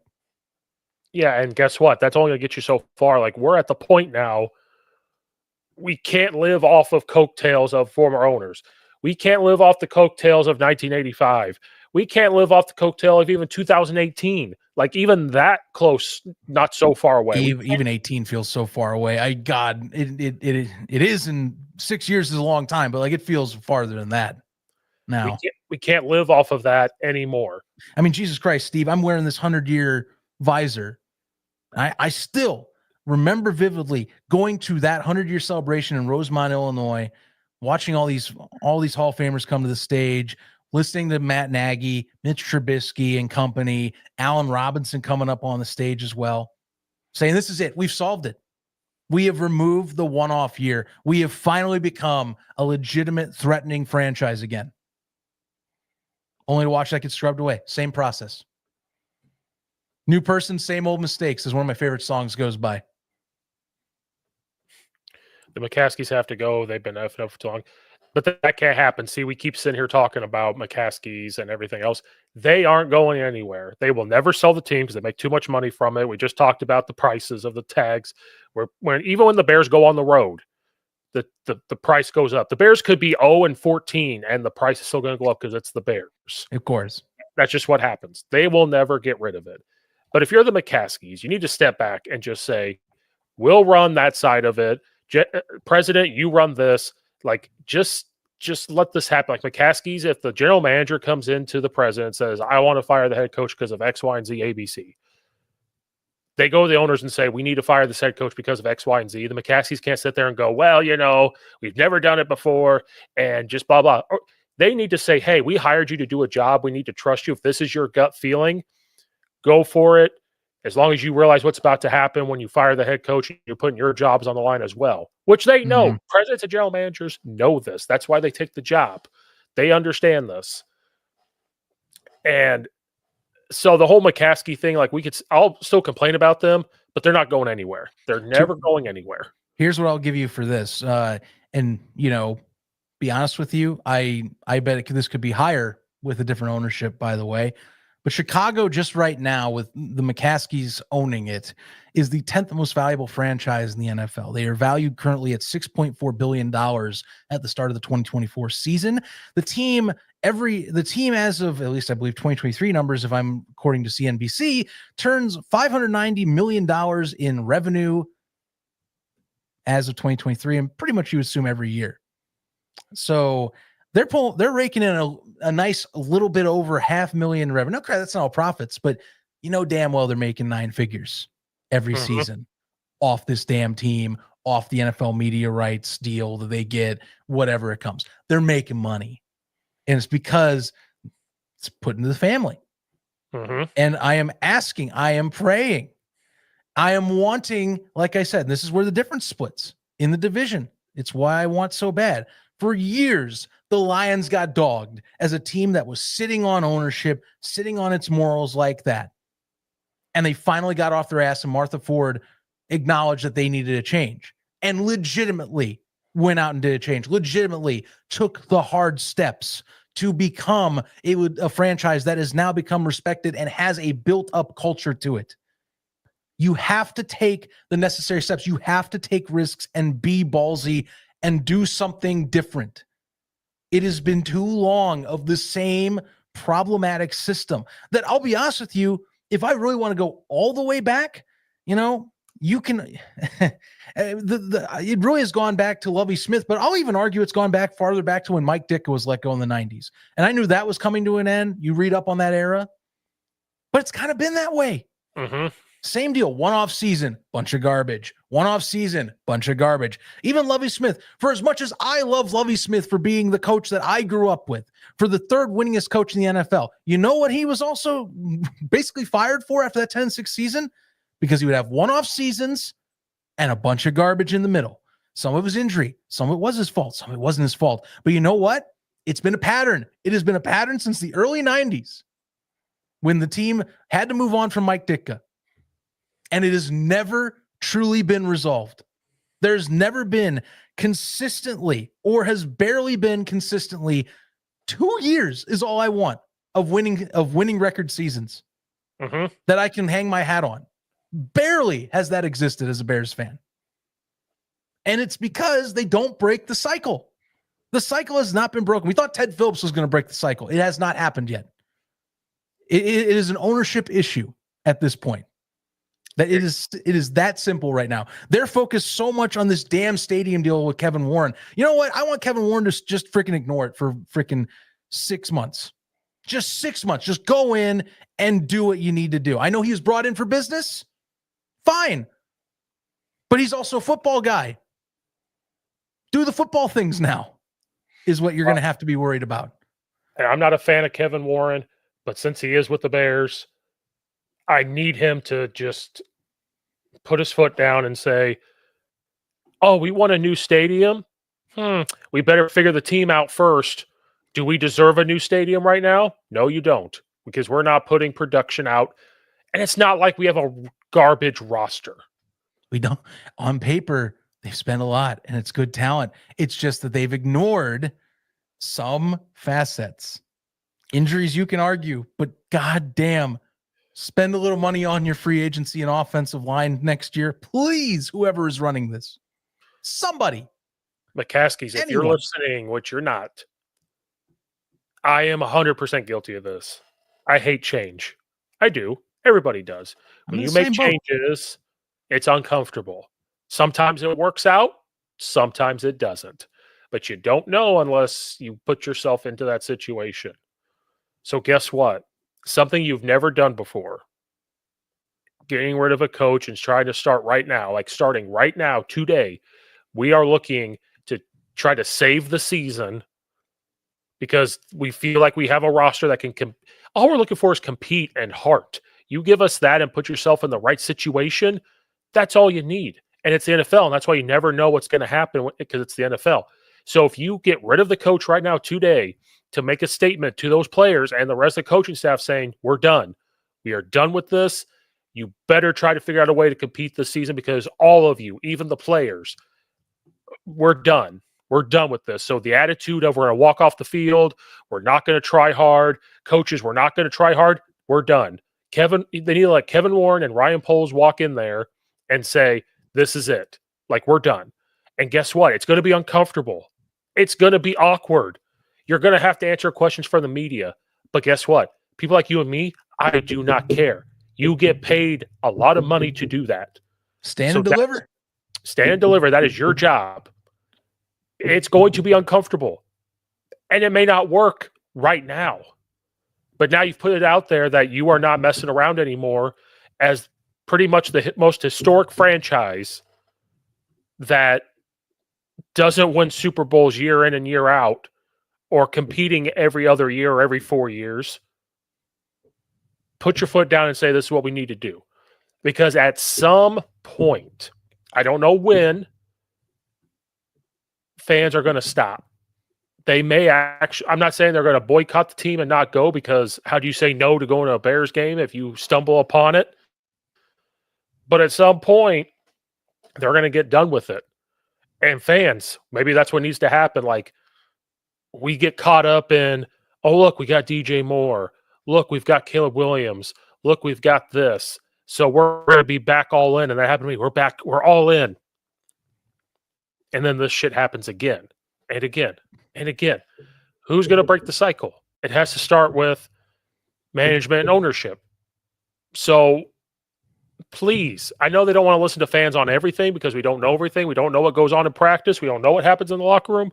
Yeah, and guess what? That's only going to get you so far. Like, we're at the point now, we can't live off of coattails of former owners. We can't live off the coattails of 1985. We can't live off the coattail of even 2018. Like, even that close, not so far away. Even 18 feels so far away. It is, in 6 years is a long time, but like, it feels farther than that now. We can't live off of that anymore. I mean, Jesus Christ, Steve, I'm wearing this 100-year visor. I still remember vividly going to that 100-year celebration in Rosemont, Illinois, watching all these Hall of Famers come to the stage, listening to Matt Nagy, Mitch Trubisky and company, Allen Robinson coming up on the stage as well, saying, this is it. We've solved it. We have removed the one-off year. We have finally become a legitimate, threatening franchise again. Only to watch that get scrubbed away. Same process. New person, same old mistakes is one of my favorite songs goes by. The McCaskies have to go. They've been effing up for too long. But that can't happen. See, we keep sitting here talking about McCaskies and everything else. They aren't going anywhere. They will never sell the team because they make too much money from it. We just talked about the prices of the tags. Even when the Bears go on the road, the price goes up. The Bears could be 0-14, and the price is still going to go up because it's the Bears. Of course. That's just what happens. They will never get rid of it. But if you're the McCaskies, you need to step back and just say, we'll run that side of it. President, you run this. Like, just let this happen. Like McCaskies, if the general manager comes into the president and says, I want to fire the head coach because of X, Y, and Z, ABC, they go to the owners and say, we need to fire this head coach because of X, Y, and Z. The McCaskies can't sit there and go, well, we've never done it before and just blah, blah. They need to say, hey, we hired you to do a job. We need to trust you. If this is your gut feeling, go for it. As long as you realize what's about to happen when you fire the head coach, you're putting your jobs on the line as well, which they know. Mm-hmm. Presidents and general managers know this. That's why they take the job. They understand this. And so the whole McCaskey thing, like I'll still complain about them, but they're not going anywhere. They're never going anywhere. Here's what I'll give you for this. And be honest with you, I bet this could be higher with a different ownership, by the way. But Chicago, just right now, with the McCaskies owning it, is the 10th most valuable franchise in the NFL. They are valued currently at $6.4 billion at the start of the 2024 season. The team, as of, at least I believe, 2023 numbers, if I'm according to CNBC, turns $590 million in revenue as of 2023, and pretty much you assume every year. So they're raking in a nice little bit over $500,000 revenue. Okay, that's not all profits, but damn well they're making 9 figures every season off this damn team, off the NFL media rights deal that they get, whatever it comes. They're making money. And it's because it's put into the family. And I am asking, I am praying, I am wanting, like I said, this is where the difference splits in the division. It's why I want so bad. For years, the Lions got dogged as a team that was sitting on ownership, sitting on its morals like that. And they finally got off their ass, and Martha Ford acknowledged that they needed a change and legitimately went out and did a change, legitimately took the hard steps to become a franchise that has now become respected and has a built-up culture to it. You have to take the necessary steps. You have to take risks and be ballsy and do something different. It has been too long of the same problematic system that, I'll be honest with you, if I really want to go all the way back, you can, it really has gone back to Lovie Smith, but I'll even argue it's gone back farther back to when Mike Ditka was let go in the 90s. And I knew that was coming to an end. You read up on that era, but it's kind of been that way. Mm-hmm. Same deal. One off season, bunch of garbage. One off season, bunch of garbage. Even Lovie Smith, for as much as I love Lovie Smith for being the coach that I grew up with, for the third winningest coach in the NFL, you know what he was also basically fired for after that 10-6 season? Because he would have one-off seasons and a bunch of garbage in the middle. Some of his injury, some of it was his fault, some of it wasn't his fault. But you know what? It's been a pattern. It has been a pattern since the early 90s when the team had to move on from Mike Ditka. And it has never truly been resolved. There's never been consistently, or has barely been consistently, 2 years is all I want of winning record seasons that I can hang my hat on. Barely has that existed as a Bears fan. And it's because they don't break the cycle. The cycle has not been broken. We thought Ted Phillips was going to break the cycle. It has not happened yet. It is an ownership issue at this point. That it is that simple right now. They're focused so much on this damn stadium deal with Kevin Warren. You know what? I want Kevin Warren to just freaking ignore it for freaking 6 months. Just 6 months. Just go in and do what you need to do. I know he was brought in for business. Fine. But he's also a football guy. Do the football things now is what you're going to have to be worried about. I'm not a fan of Kevin Warren, but since he is with the Bears, I need him to just put his foot down and say, oh, we want a new stadium? We better figure the team out first. Do we deserve a new stadium right now? No, you don't, because we're not putting production out. And it's not like we have a garbage roster. We don't. On paper, they've spent a lot, and it's good talent. It's just that they've ignored some facets. Injuries, you can argue, but goddamn, spend a little money on your free agency and offensive line next year. Please, whoever is running this. Somebody. McCaskey's, if you're listening, which you're not, I am 100% guilty of this. I hate change. I do. Everybody does. When you make changes, it's uncomfortable. Sometimes it works out. Sometimes it doesn't. But you don't know unless you put yourself into that situation. So guess what? Something you've never done before. Getting rid of a coach and trying to start right now, like starting right now, today. We are looking to try to save the season because we feel like we have a roster that can all we're looking for is compete and heart. You give us that and put yourself in the right situation, that's all you need. And it's the NFL, and that's why you never know what's going to happen because it's the NFL. So if you get rid of the coach right now today to make a statement to those players and the rest of the coaching staff saying, we're done. We are done with this. You better try to figure out a way to compete this season because all of you, even the players, we're done. We're done with this. So the attitude of we're going to walk off the field, we're not going to try hard. Coaches, we're not going to try hard. We're done. They need to let Kevin Warren and Ryan Poles walk in there and say, this is it. Like, we're done. And guess what? It's going to be uncomfortable. It's going to be awkward. You're going to have to answer questions from the media. But guess what? People like you and me, I do not care. You get paid a lot of money to do that. Stand and deliver. Stand and deliver. That is your job. It's going to be uncomfortable. And it may not work right now. But now you've put it out there that you are not messing around anymore as pretty much the most historic franchise that doesn't win Super Bowls year in and year out or competing every other year or every 4 years. Put your foot down and say, this is what we need to do. Because at some point, I don't know when, fans are going to stop. They may actually, I'm not saying they're going to boycott the team and not go because how do you say no to going to a Bears game if you stumble upon it? But at some point, they're going to get done with it. And fans, maybe that's what needs to happen. Like, we get caught up in, oh, look, we got DJ Moore. Look, we've got Caleb Williams. Look, we've got this. So we're going to be back all in. And that happened to me. We're back. We're all in. And then this shit happens again and again and again. Who's going to break the cycle? It has to start with management and ownership. So please, I know they don't want to listen to fans on everything because we don't know everything. We don't know what goes on in practice. We don't know what happens in the locker room.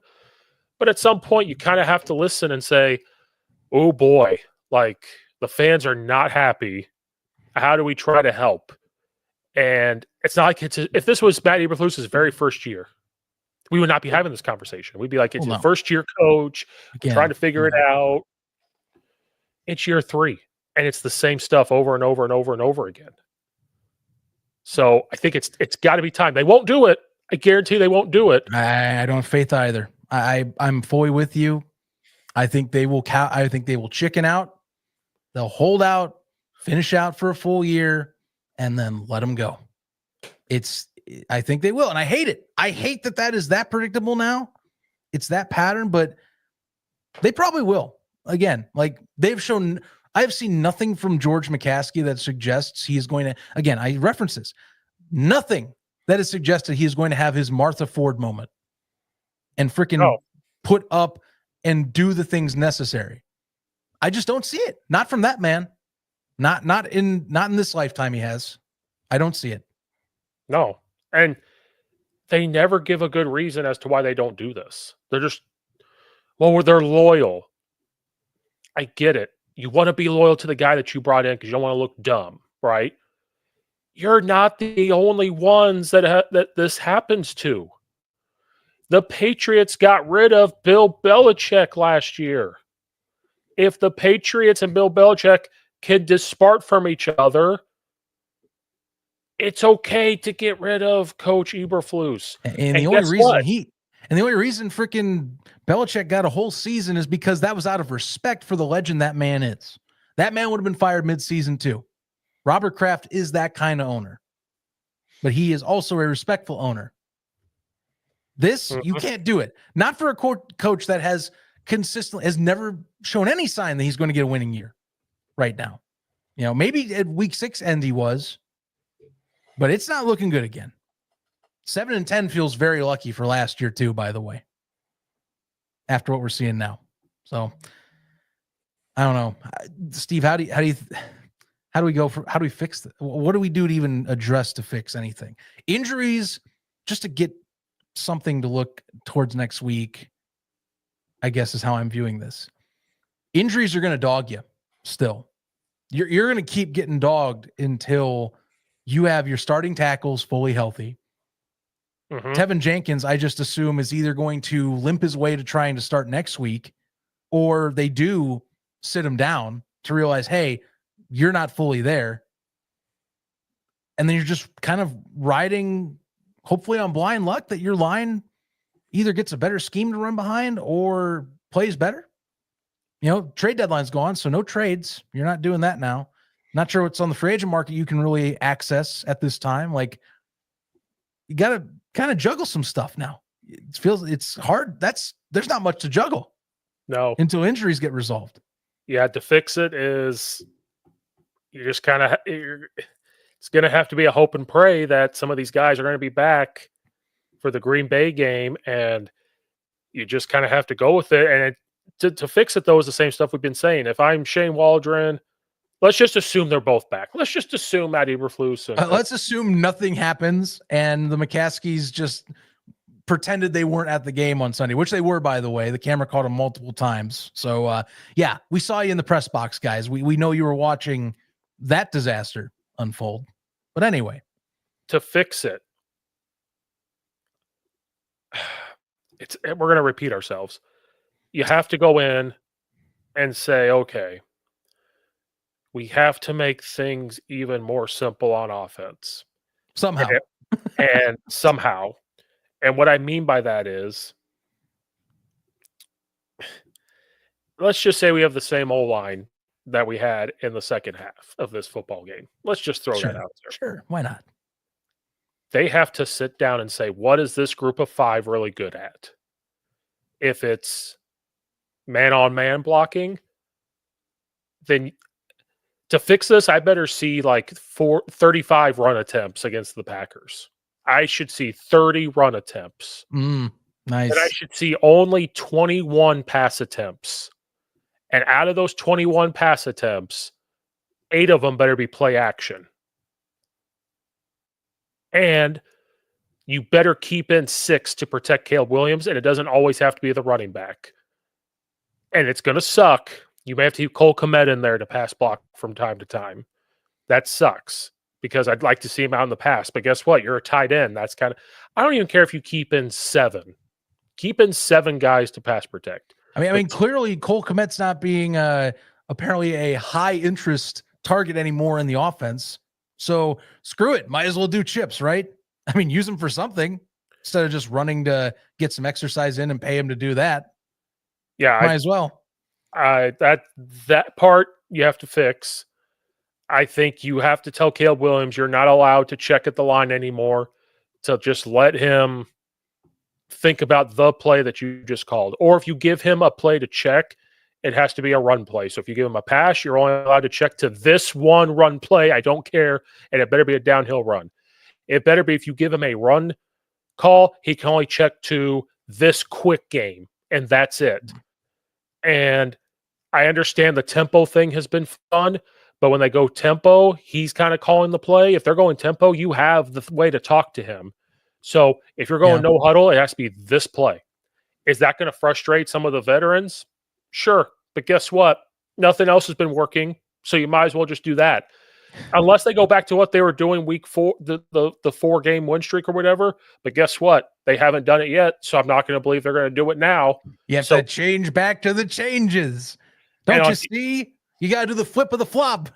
But at some point, you kind of have to listen and say, oh boy, like the fans are not happy. How do we try to help? And it's not like if this was Matt Eberflus's very first year, we would not be having this conversation. We'd be like, it's his first year coach, trying to figure it out. It's year 3, and it's the same stuff over and over and over and over again. So I think it's got to be time. They won't do it. I guarantee they won't do it. I don't have faith either. I'm fully with you. I think they will I think they will chicken out. They'll hold out, finish out for a full year, and then let them go. I think they will, and I hate it. I hate that is that predictable now. It's that pattern, but they probably will. Again, like they've shown, I've seen nothing from George McCaskey that suggests he is going to, again, I reference this, nothing that has suggested he is going to have his Martha Ford moment and freaking put up and do the things necessary. I just don't see it. Not from that man. Not in this lifetime he has. I don't see it. No. And they never give a good reason as to why they don't do this. They're just, they're loyal. I get it. You want to be loyal to the guy that you brought in because you don't want to look dumb, right? You're not the only ones that this happens to. The Patriots got rid of Bill Belichick last year. If the Patriots and Bill Belichick can depart from each other, it's okay to get rid of Coach Eberflus. And the only reason freaking Belichick got a whole season is because that was out of respect for the legend that man is. That man would have been fired mid-season too. Robert Kraft is that kind of owner, but he is also a respectful owner. This, you can't do it. Not for a coach that has never shown any sign that he's going to get a winning year right now. You know, maybe at week 6 end he was, but it's not looking good again. 7-10 feels very lucky for last year too, by the way, after what we're seeing now. So I don't know, Steve, how do we fix this? What do we do to even address to fix anything? Injuries, just to get something to look towards next week, I guess is how I'm viewing this. Injuries are going to dog you still. You're going to keep getting dogged until you have your starting tackles fully healthy. Tevin Jenkins, I just assume, is either going to limp his way to trying to start next week, or they do sit him down to realize, hey, you're not fully there. And then you're just kind of riding, hopefully on blind luck, that your line either gets a better scheme to run behind or plays better. You know, trade deadline's gone, so no trades. You're not doing that now. Not sure what's on the free agent market you can really access at this time. Like, you got to kind of juggle some stuff now. It's hard. There's not much to juggle. No. Until injuries get resolved. Yeah, to fix it is you just kind of it's going to have to be a hope and pray that some of these guys are going to be back for the Green Bay game, and you just kind of have to go with it. And to fix it, though, is the same stuff we've been saying. If I'm Shane Waldron, let's just assume they're both back. Let's just assume Matt Eberflus. Let's assume nothing happens and the McCaskies just pretended they weren't at the game on Sunday, which they were, by the way. The camera caught them multiple times. So, yeah, we saw you in the press box, guys. We know you were watching that disaster unfold. But anyway. To fix it, we're going to repeat ourselves. You have to go in and say, okay, we have to make things even more simple on offense. Somehow. And somehow. And what I mean by that is, let's just say we have the same O-line that we had in the second half of this football game. Let's just throw that out there. Sure, why not? They have to sit down and say, what is this group of 5 really good at? If it's man-on-man blocking, then to fix this, I better see like 35 run attempts against the Packers. I should see 30 run attempts. Nice. And I should see only 21 pass attempts. And out of those 21 pass attempts, 8 of them better be play action. And you better keep in 6 to protect Caleb Williams, and it doesn't always have to be the running back. And it's going to suck. You may have to keep Cole Kmet in there to pass block from time to time. That sucks because I'd like to see him out in the pass. But guess what? You're a tight end. That's kind of – I don't even care if you keep in 7. Keep in 7 guys to pass protect. I mean, clearly Cole Kmet's not being apparently a high-interest target anymore in the offense. So screw it. Might as well do chips, right? I mean, use him for something instead of just running to get some exercise in and pay him to do that. Yeah. Might as well. That part you have to fix. I think you have to tell Caleb Williams you're not allowed to check at the line anymore, to just let him think about the play that you just called. Or if you give him a play to check, it has to be a run play. So if you give him a pass, you're only allowed to check to this one run play. I don't care. And it better be a downhill run. It better be, if you give him a run call, he can only check to this quick game, and that's it. And I understand the tempo thing has been fun, but when they go tempo, he's kind of calling the play. If they're going tempo, you have the way to talk to him. So if you're going no huddle, it has to be this play. Is that going to frustrate some of the veterans? Sure. But guess what? Nothing else has been working, so you might as well just do that. Unless they go back to what they were doing week 4, the 4-game win streak or whatever. But guess what? They haven't done it yet, so I'm not going to believe they're going to do it now. You have to change back to the changes. Don't you see? You got to do the flip of the flop.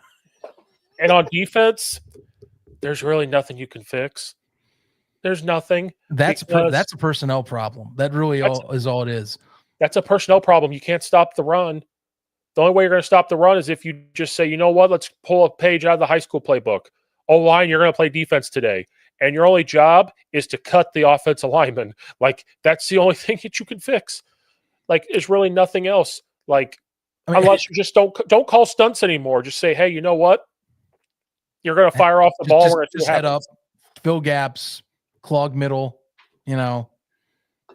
And on defense, there's really nothing you can fix. There's nothing. That's a personnel problem. That really is all it is. That's a personnel problem. You can't stop the run. The only way you're going to stop the run is if you just say, you know what, let's pull a page out of the high school playbook. O-line, you're going to play defense today. And your only job is to cut the offensive lineman. Like, that's the only thing that you can fix. Like, there's really nothing else. Like, unless you just don't call stunts anymore. Just say, hey, you know what? You're going to fire off the ball. Just head up, fill gaps, clog middle, and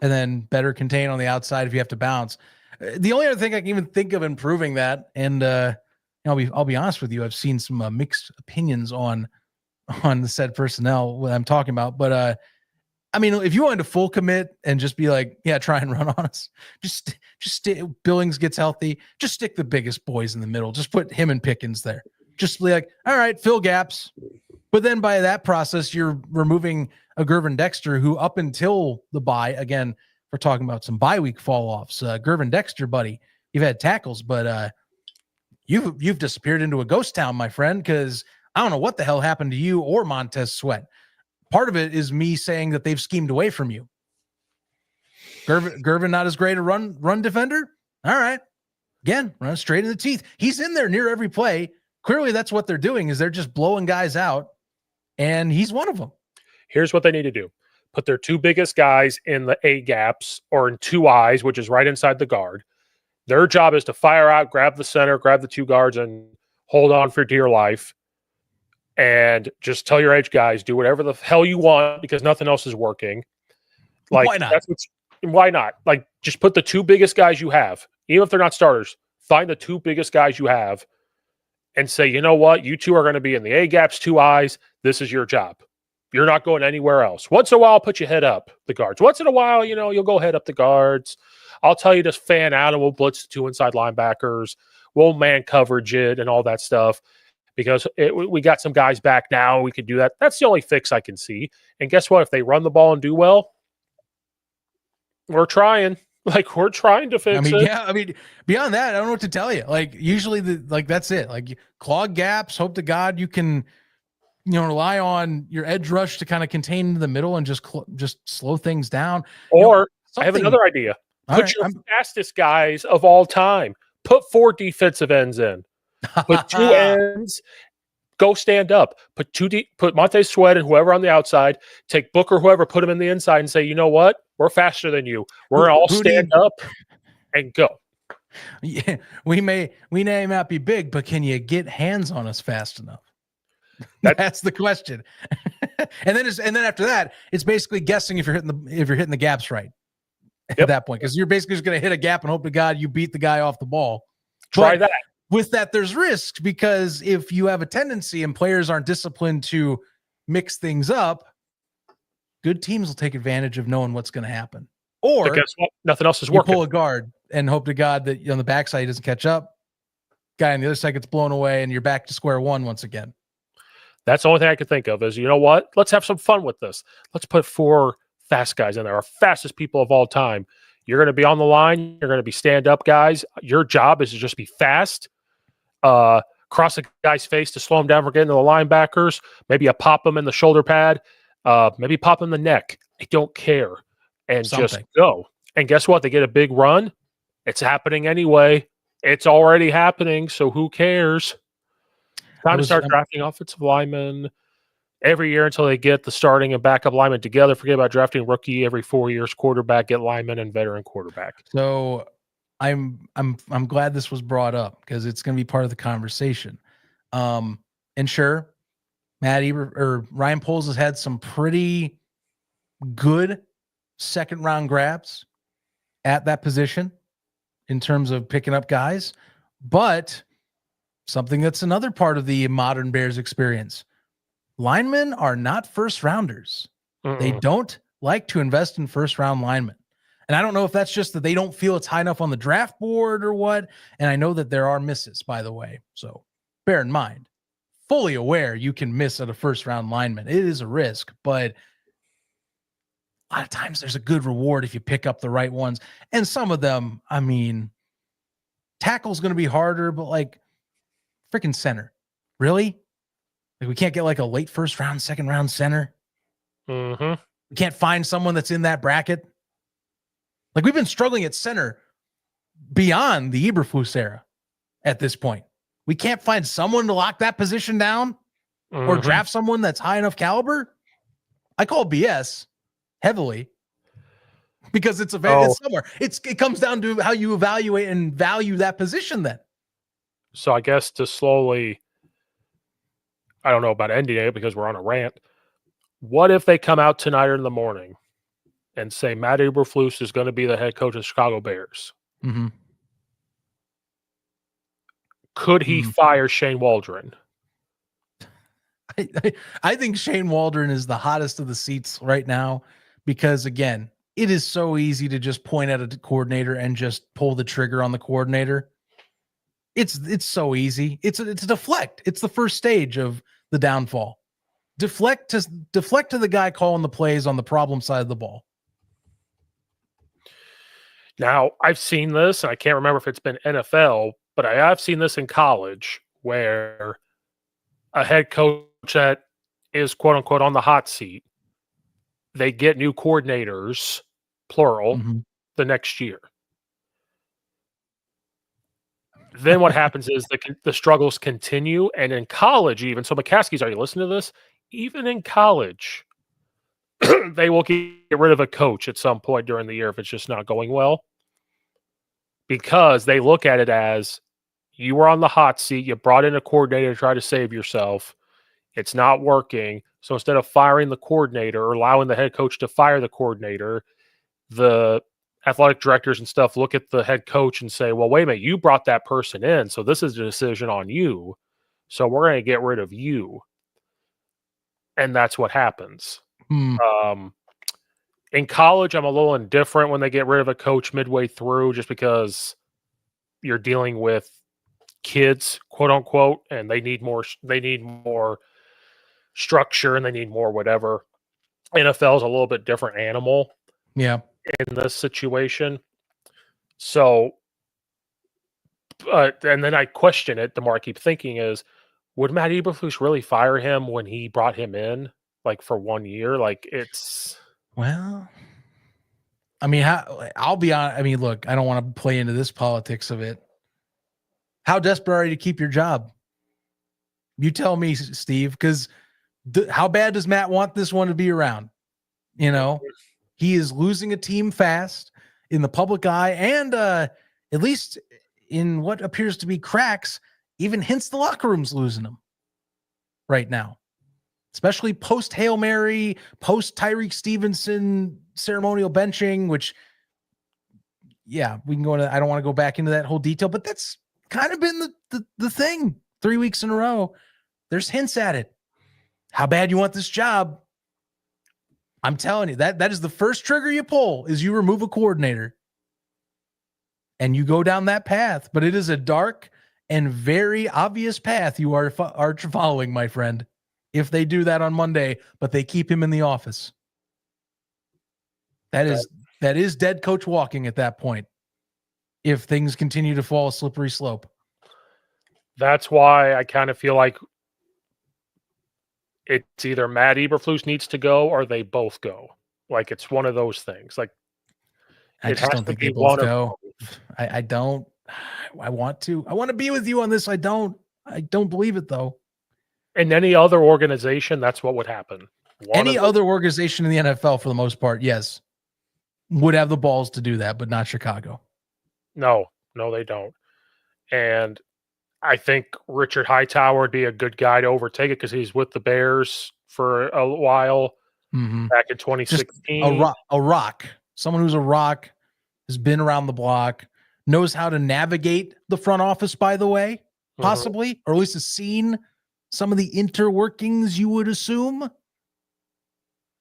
then better contain on the outside if you have to bounce. The only other thing I can even think of improving that, and I'll be honest with you, I've seen some mixed opinions on the said personnel what I'm talking about. But I mean, if you wanted to full commit and just be like, yeah, try and run on us, just Billings gets healthy, just stick the biggest boys in the middle, just put him and Pickens there, just be like, all right, fill gaps. But then by that process, you're removing a Gervin Dexter, who up until the bye, again, we're talking about some bye week fall offs. Gervin Dexter, buddy, you've had tackles, but you've disappeared into a ghost town, my friend, because I don't know what the hell happened to you or Montez Sweat. Part of it is me saying that they've schemed away from you. Gervin not as great a run defender. All right, again, run straight in the teeth. He's in there near every play. Clearly, that's what they're doing, is they're just blowing guys out, and he's one of them. Here's what they need to do. Put their 2 biggest guys in the A gaps or in 2 eyes, which is right inside the guard. Their job is to fire out, grab the center, grab the 2 guards, and hold on for dear life. And just tell your edge guys, do whatever the hell you want, because nothing else is working. Like, why not? Why not? Like, just put the 2 biggest guys you have, even if they're not starters. Find the 2 biggest guys you have and say, you know what? You 2 are going to be in the A gaps, 2 eyes. This is your job. You're not going anywhere else. Once in a while, I'll put you head up the guards. Once in a while, you'll go head up the guards. I'll tell you to fan out, and we'll blitz 2 inside linebackers. We'll man coverage it and all that stuff, because we got some guys back now. We can do that. That's the only fix I can see. And guess what? If they run the ball and do well, we're trying. Like, we're trying to fix it. Yeah. I mean, beyond that, I don't know what to tell you. Like, usually that's it. Like, clog gaps, hope to God you can rely on your edge rush to kind of contain the middle and just slow things down. Or I have another idea. Put your fastest guys of all time. Put 4 defensive ends in. Put 2 ends. Go stand up. Put Montez Sweat and whoever on the outside. Take Booker, whoever, put him in the inside and say, you know what? We're faster than you. We're going to all stand up and go. Yeah, we may not be big, but can you get hands on us fast enough? That's the question. and then after that, it's basically guessing if you're hitting the gaps right at that point, because you're basically just going to hit a gap and hope to God you beat the guy off the ball. Try But that. with that, there's risk, because if you have a tendency and players aren't disciplined to mix things up, good teams will take advantage of knowing what's going to happen. Or But guess what? Nothing else is you working. pull a guard and hope to God that on the backside he doesn't catch up. Guy on the other side gets blown away, and you're back to square one once again. That's the only thing I could think of is, you know what? Let's have some fun with this. Let's put 4 fast guys in there, our fastest people of all time. You're going to be on the line. You're going to be stand-up guys. Your job is to just be fast. Cross a guy's face to slow him down for getting to the linebackers. Maybe you pop him in the shoulder pad. Maybe pop him in the neck. I don't care. And just go. And guess what? They get a big run. It's happening anyway. It's already happening, so who cares? Time to start drafting offensive linemen every year until they get the starting and backup linemen together. Forget about drafting rookie every 4 years, quarterback, get linemen and veteran quarterback. So I'm glad this was brought up, because it's going to be part of the conversation. And sure, Ryan Poles has had some pretty good second round grabs at that position in terms of picking up guys, but something that's another part of the modern Bears experience. Linemen are not first rounders. They don't like to invest in first round linemen. And I don't know if that's just that they don't feel it's high enough on the draft board or what. And I know that there are misses, by the way. So bear in mind, fully aware you can miss at a first round lineman. It is a risk, but a lot of times there's a good reward if you pick up the right ones. And some of them, I mean, tackle's going to be harder, but like freaking center. Really? Like we can't get like a late first round, second round center. We can't find someone that's in that bracket. Like we've been struggling at center beyond the Eberflus era at this point. We can't find someone to lock that position down or draft someone that's high enough caliber. I call BS heavily because it's somewhere. It comes down to how you evaluate and value that position then. So I guess to slowly, I don't know about ending it because we're on a rant. What if they come out tonight or in the morning and say Matt Eberflus is going to be the head coach of the Chicago Bears? Could he fire Shane Waldron? I think Shane Waldron is the hottest of the seats right now because, again, it is so easy to just point at a coordinator and just pull the trigger on the coordinator. It's so easy. It's a deflect. It's the first stage of the downfall. Deflect to the guy calling the plays on the problem side of the ball. Now, I've seen this, and I can't remember if it's been NFL, but I have seen this in college where a head coach that is quote unquote on the hot seat, they get new coordinators, plural, the next year. Then what happens is the struggles continue, and in college even, so McCaskey's, are you listening to this? Even in college, they will get rid of a coach at some point during the year if it's just not going well, because they look at it as you were on the hot seat, you brought in a coordinator to try to save yourself, it's not working, so instead of firing the coordinator or allowing the head coach to fire the coordinator, the athletic directors and stuff look at the head coach and say, well, wait a minute, you brought that person in, so this is a decision on you, so we're going to get rid of you. And that's what happens. In college, I'm a little indifferent when they get rid of a coach midway through, just because you're dealing with kids, quote unquote, and they need more structure and they need more whatever. NFL is a little bit different animal. Yeah. In this situation. So, and then I question it, the more I keep thinking is, would Matt Eberflus really fire him when he brought him in, like for 1 year? Like it's, well, I mean, I'll be honest. I mean, look, I don't want to play into this politics of it. How desperate are you to keep your job? You tell me, Steve, because how bad does Matt want this one to be around? You know, he is losing a team fast in the public eye, and at least in what appears to be cracks, even hints the locker room's losing him right now, especially post Hail Mary, post Tyreek Stevenson ceremonial benching, which, yeah, we can go into. I don't want to go back into that whole detail, but that's kind of been the thing 3 weeks in a row. There's hints at it. How bad you want this job? I'm telling you, that is the first trigger you pull is you remove a coordinator and you go down that path. But it is a dark and very obvious path you are following, my friend. If they do that on Monday, but they keep him in the office, that is dead coach walking at that point. If things continue to fall a slippery slope, that's why I kind of feel like it's either Matt Eberflus needs to go or they both go. Like it's one of those things. Like I just don't think they both go. I don't. I want to. I want to be with you on this. I don't believe it though. In any other organization, that's what would happen. Any other organization in the NFL, for the most part, yes, would have the balls to do that, but not Chicago. No, they don't. And I think Richard Hightower would be a good guy to overtake it because he's with the Bears for a while back in 2016. Just a rock. Someone who's a rock, has been around the block, knows how to navigate the front office, by the way, possibly, or at least has seen some of the interworkings, you would assume,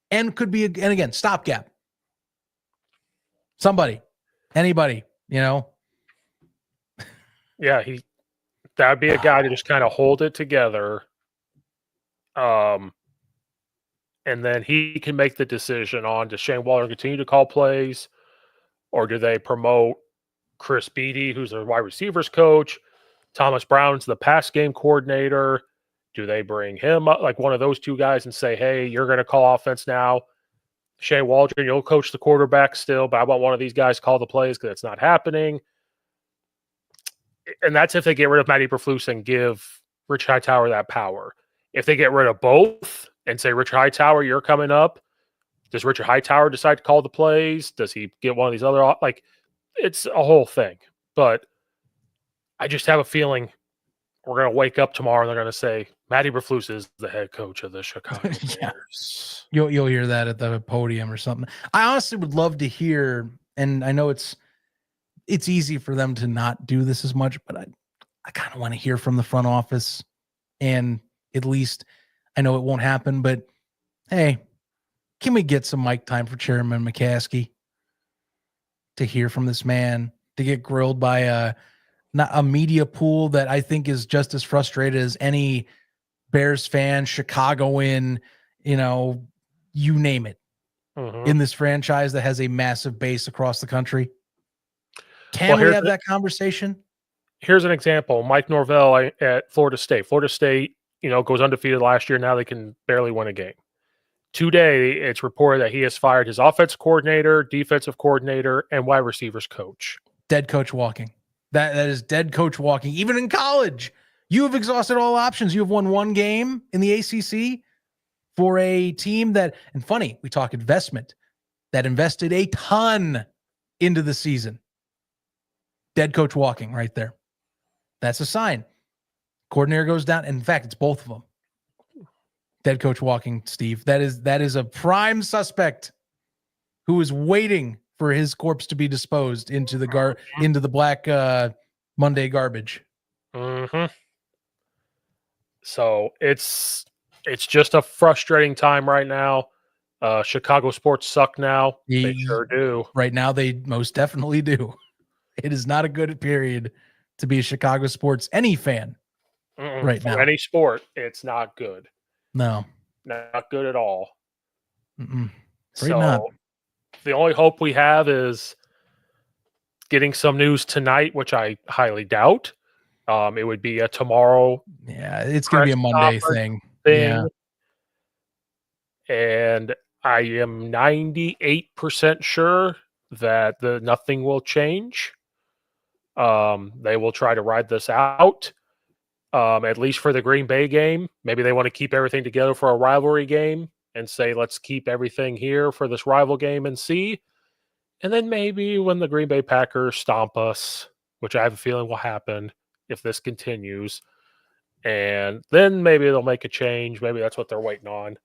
and could be, and again, stopgap. Somebody, anybody, Yeah, that would be a guy to just kind of hold it together. And then he can make the decision on does Shane Waldron continue to call plays or do they promote Chris Beatty, who's the wide receivers coach, Thomas Brown's the pass game coordinator. Do they bring him up, like one of those two guys, and say, hey, you're going to call offense now. Shane Waldron, you'll coach the quarterback still, but I want one of these guys to call the plays because it's not happening. And that's if they get rid of Matt Eberflus and give Rich Hightower that power. If they get rid of both and say, Rich Hightower, you're coming up, does Richard Hightower decide to call the plays? Does he get one of these other, like, it's a whole thing. But I just have a feeling we're going to wake up tomorrow and they're going to say, Matt Eberflus is the head coach of the Chicago Bears. You'll hear that at the podium or something. I honestly would love to hear, and I know it's easy for them to not do this as much, but I kind of want to hear from the front office. And at least I know it won't happen, but hey, can we get some mic time for Chairman McCaskey to hear from this man, to get grilled by not a media pool that I think is just as frustrated as any Bears fan, Chicagoan, you name it, in this franchise that has a massive base across the country. Can we have that conversation? Here's an example. Mike Norvell at Florida State. Florida State, goes undefeated last year. Now they can barely win a game. Today, it's reported that he has fired his offensive coordinator, defensive coordinator, and wide receivers coach. Dead coach walking. That is dead coach walking. Even in college, you have exhausted all options. You have won one game in the ACC for a team that, and funny, we talk investment, that invested a ton into the season. Dead coach walking right there. That's a sign. Coordinator goes down. In fact, it's both of them. Dead coach walking, Steve. That is a prime suspect who is waiting for his corpse to be disposed into the black Monday garbage. So it's just a frustrating time right now. Chicago sports suck now. They sure do. Right now, they most definitely do. It is not a good period to be a Chicago sports any fan right now. Any sport, it's not good. No, not good at all. So not. The only hope we have is getting some news tonight, which I highly doubt. It would be a tomorrow. Yeah, it's going to be a Monday thing. Yeah. And I am 98% sure that nothing will change. They will try to ride this out, at least for the Green Bay game. Maybe they want to keep everything together for a rivalry game and say, let's keep everything here for this rival game and see. And then maybe when the Green Bay Packers stomp us, which I have a feeling will happen if this continues, and then maybe they'll make a change. Maybe that's what they're waiting on.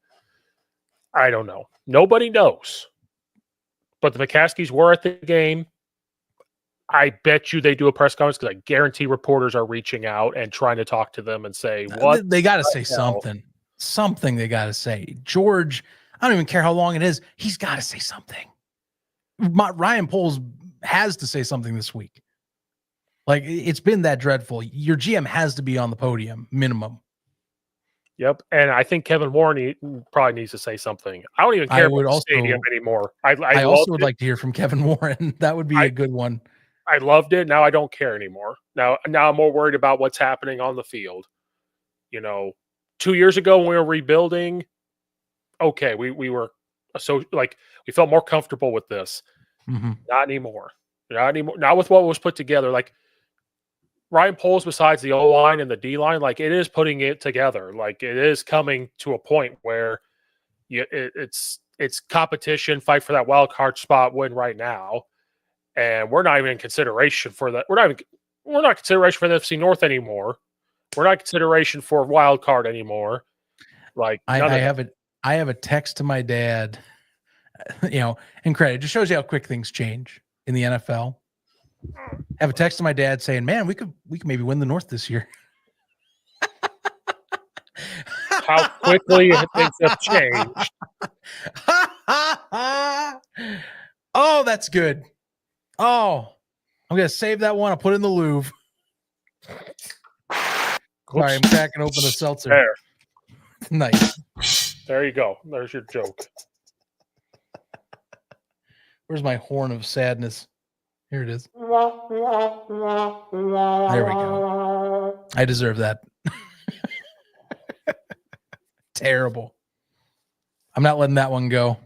I don't know. Nobody knows. But the McCaskies were at the game. I bet you they do a press conference because I guarantee reporters are reaching out and trying to talk to them and say, what? They got to say hell? something. Something they got to say. George, I don't even care how long it is. He's got to say something. Ryan Poles has to say something this week. Like, it's been that dreadful. Your GM has to be on the podium, minimum. Yep. And I think Kevin Warren probably needs to say something. I don't even care about the stadium anymore. I also would like to hear from Kevin Warren. That would be a good one. I loved it. Now I don't care anymore. Now I'm more worried about what's happening on the field. 2 years ago when we were rebuilding, okay, we were we felt more comfortable with this. Mm-hmm. Not anymore. Not anymore. Not with what was put together. Like Ryan Poles, besides the O line and the D line, like it is putting it together. Like it is coming to a point where it's competition, fight for that wild card spot, win right now, and we're not even in consideration for that. We're not consideration for the NFC North anymore. We're not consideration for wild card anymore. Like I have a text to my dad, and credit, it just shows you how quick things change in the NFL. I have a text to my dad saying, man, we could maybe win the North this year. How quickly things have changed. Oh, that's good. Oh, I'm going to save that one. I'll put it in the Louvre. Sorry, I'm cracking open a seltzer. There. Nice. There you go. There's your joke. Where's my horn of sadness? Here it is. There we go. I deserve that. Terrible. I'm not letting that one go.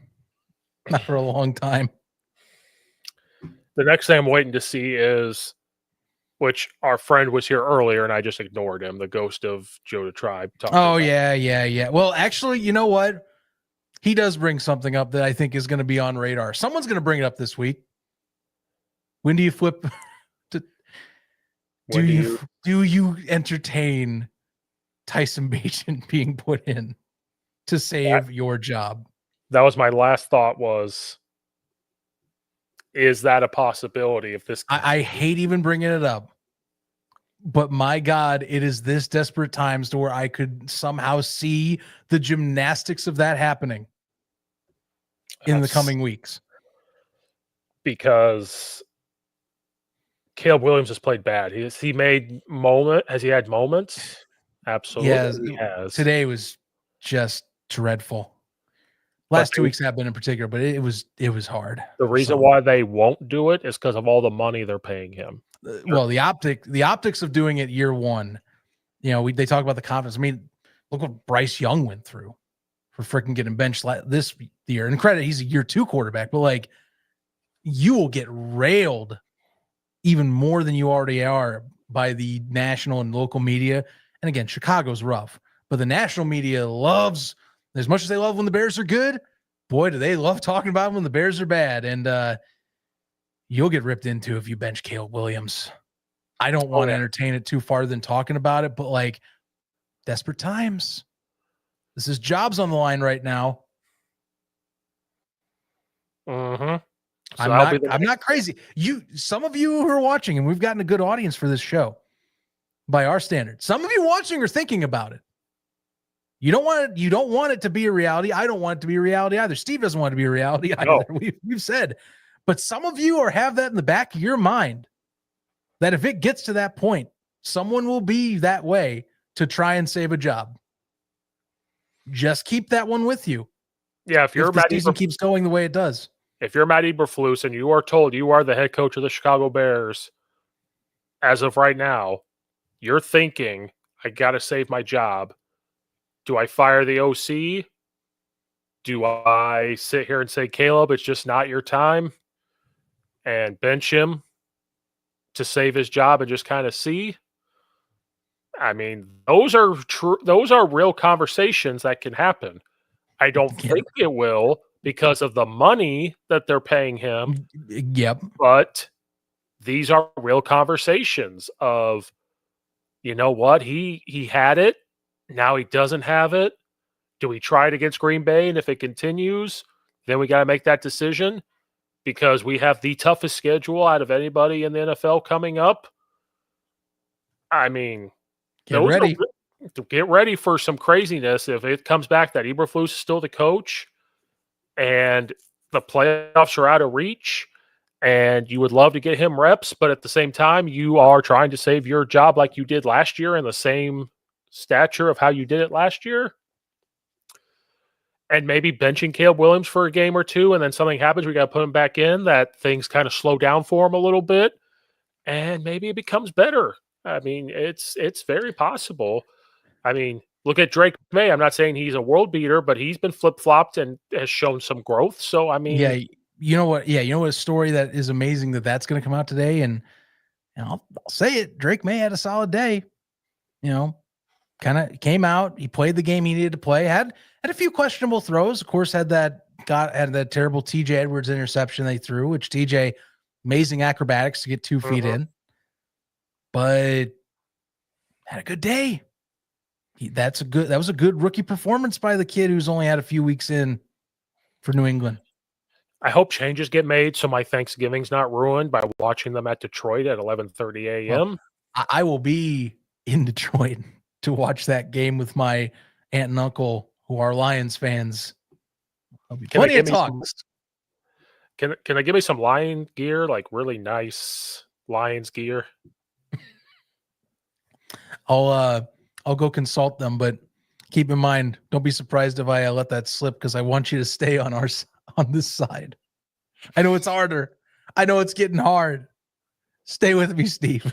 Not for a long time. The next thing I'm waiting to see is, which our friend was here earlier and I just ignored him, the ghost of Joe the Tribe. Oh, yeah. Well, actually, you know what? He does bring something up that I think is going to be on radar. Someone's going to bring it up this week. When do you flip? Do you entertain Tyson Bagent being put in to save your job? That was my last thought was, is that a possibility? If this, I hate even bringing it up, but my God, it is this desperate times to where I could somehow see the gymnastics of that happening in the coming weeks. Because Caleb Williams has played bad. Has he had moments? Absolutely. He has. Today was just dreadful. Last 2 weeks have been in particular, but it was hard. The reason why they won't do it is because of all the money they're paying him. Well, the optics of doing it year one, they talk about the confidence. I mean, look what Bryce Young went through for freaking getting benched this year. And credit, he's a year 2 quarterback, but like you will get railed even more than you already are by the national and local media. And again, Chicago's rough, but the national media loves, as much as they love when the Bears are good, boy, do they love talking about when the Bears are bad. And you'll get ripped into if you bench Caleb Williams. I don't want to entertain it too far than talking about it, but like desperate times. This is jobs on the line right now. Mm-hmm. So I'm not crazy. Some of you who are watching, and we've gotten a good audience for this show by our standards. Some of you watching are thinking about it. You don't want it to be a reality. I don't want it to be a reality either. Steve doesn't want it to be a reality either. No. We've said, but some of you have that in the back of your mind that if it gets to that point, someone will be that way to try and save a job. Just keep that one with you. Yeah, if the season keeps going the way it does. If you're Matt Eberflus and you are told you are the head coach of the Chicago Bears, as of right now, you're thinking, I got to save my job. Do I fire the OC? Do I sit here and say, Caleb, it's just not your time, and bench him to save his job and just kind of see? I mean, those are true. Those are real conversations that can happen. I don't think it will because of the money that they're paying him. Yep. But these are real conversations of, you know what? He had it. Now he doesn't have it. Do we try it against Green Bay? And if it continues, then we got to make that decision. because we have the toughest schedule out of anybody in the NFL coming up. I mean, Get ready. Get ready for some craziness if it comes back that Eberflus is still the coach and the playoffs are out of reach and you would love to get him reps, but at the same time, you are trying to save your job like you did last year in the same stature of how you did it last year. And maybe benching Caleb Williams for a game or two, and then something happens, we got to put him back in, that things kind of slow down for him a little bit, and maybe it becomes better. I mean, it's very possible. I mean, look at Drake May. I'm not saying he's a world beater, but he's been flip-flopped and has shown some growth. So, I mean... Yeah, you know what? Yeah, you know what? A story that is amazing that's going to come out today, and I'll say it. Drake May had a solid day. You know, kind of came out. He played the game he needed to play. Had a few questionable throws. Of course, had that terrible TJ Edwards interception they threw, which TJ, amazing acrobatics to get 2 feet in, but had a good day. That was a good rookie performance by the kid who's only had a few weeks in for New England. I hope changes get made so my Thanksgiving's not ruined by watching them at Detroit at 11:30 a.m. Well, I will be in Detroit to watch that game with my aunt and uncle who are Lions fans. There'll be plenty of talks. Can I give me some Lion gear, like really nice Lions gear? I'll go consult them, but keep in mind, don't be surprised if I let that slip because I want you to stay on this side. I know it's harder. I know it's getting hard. Stay with me, Steve.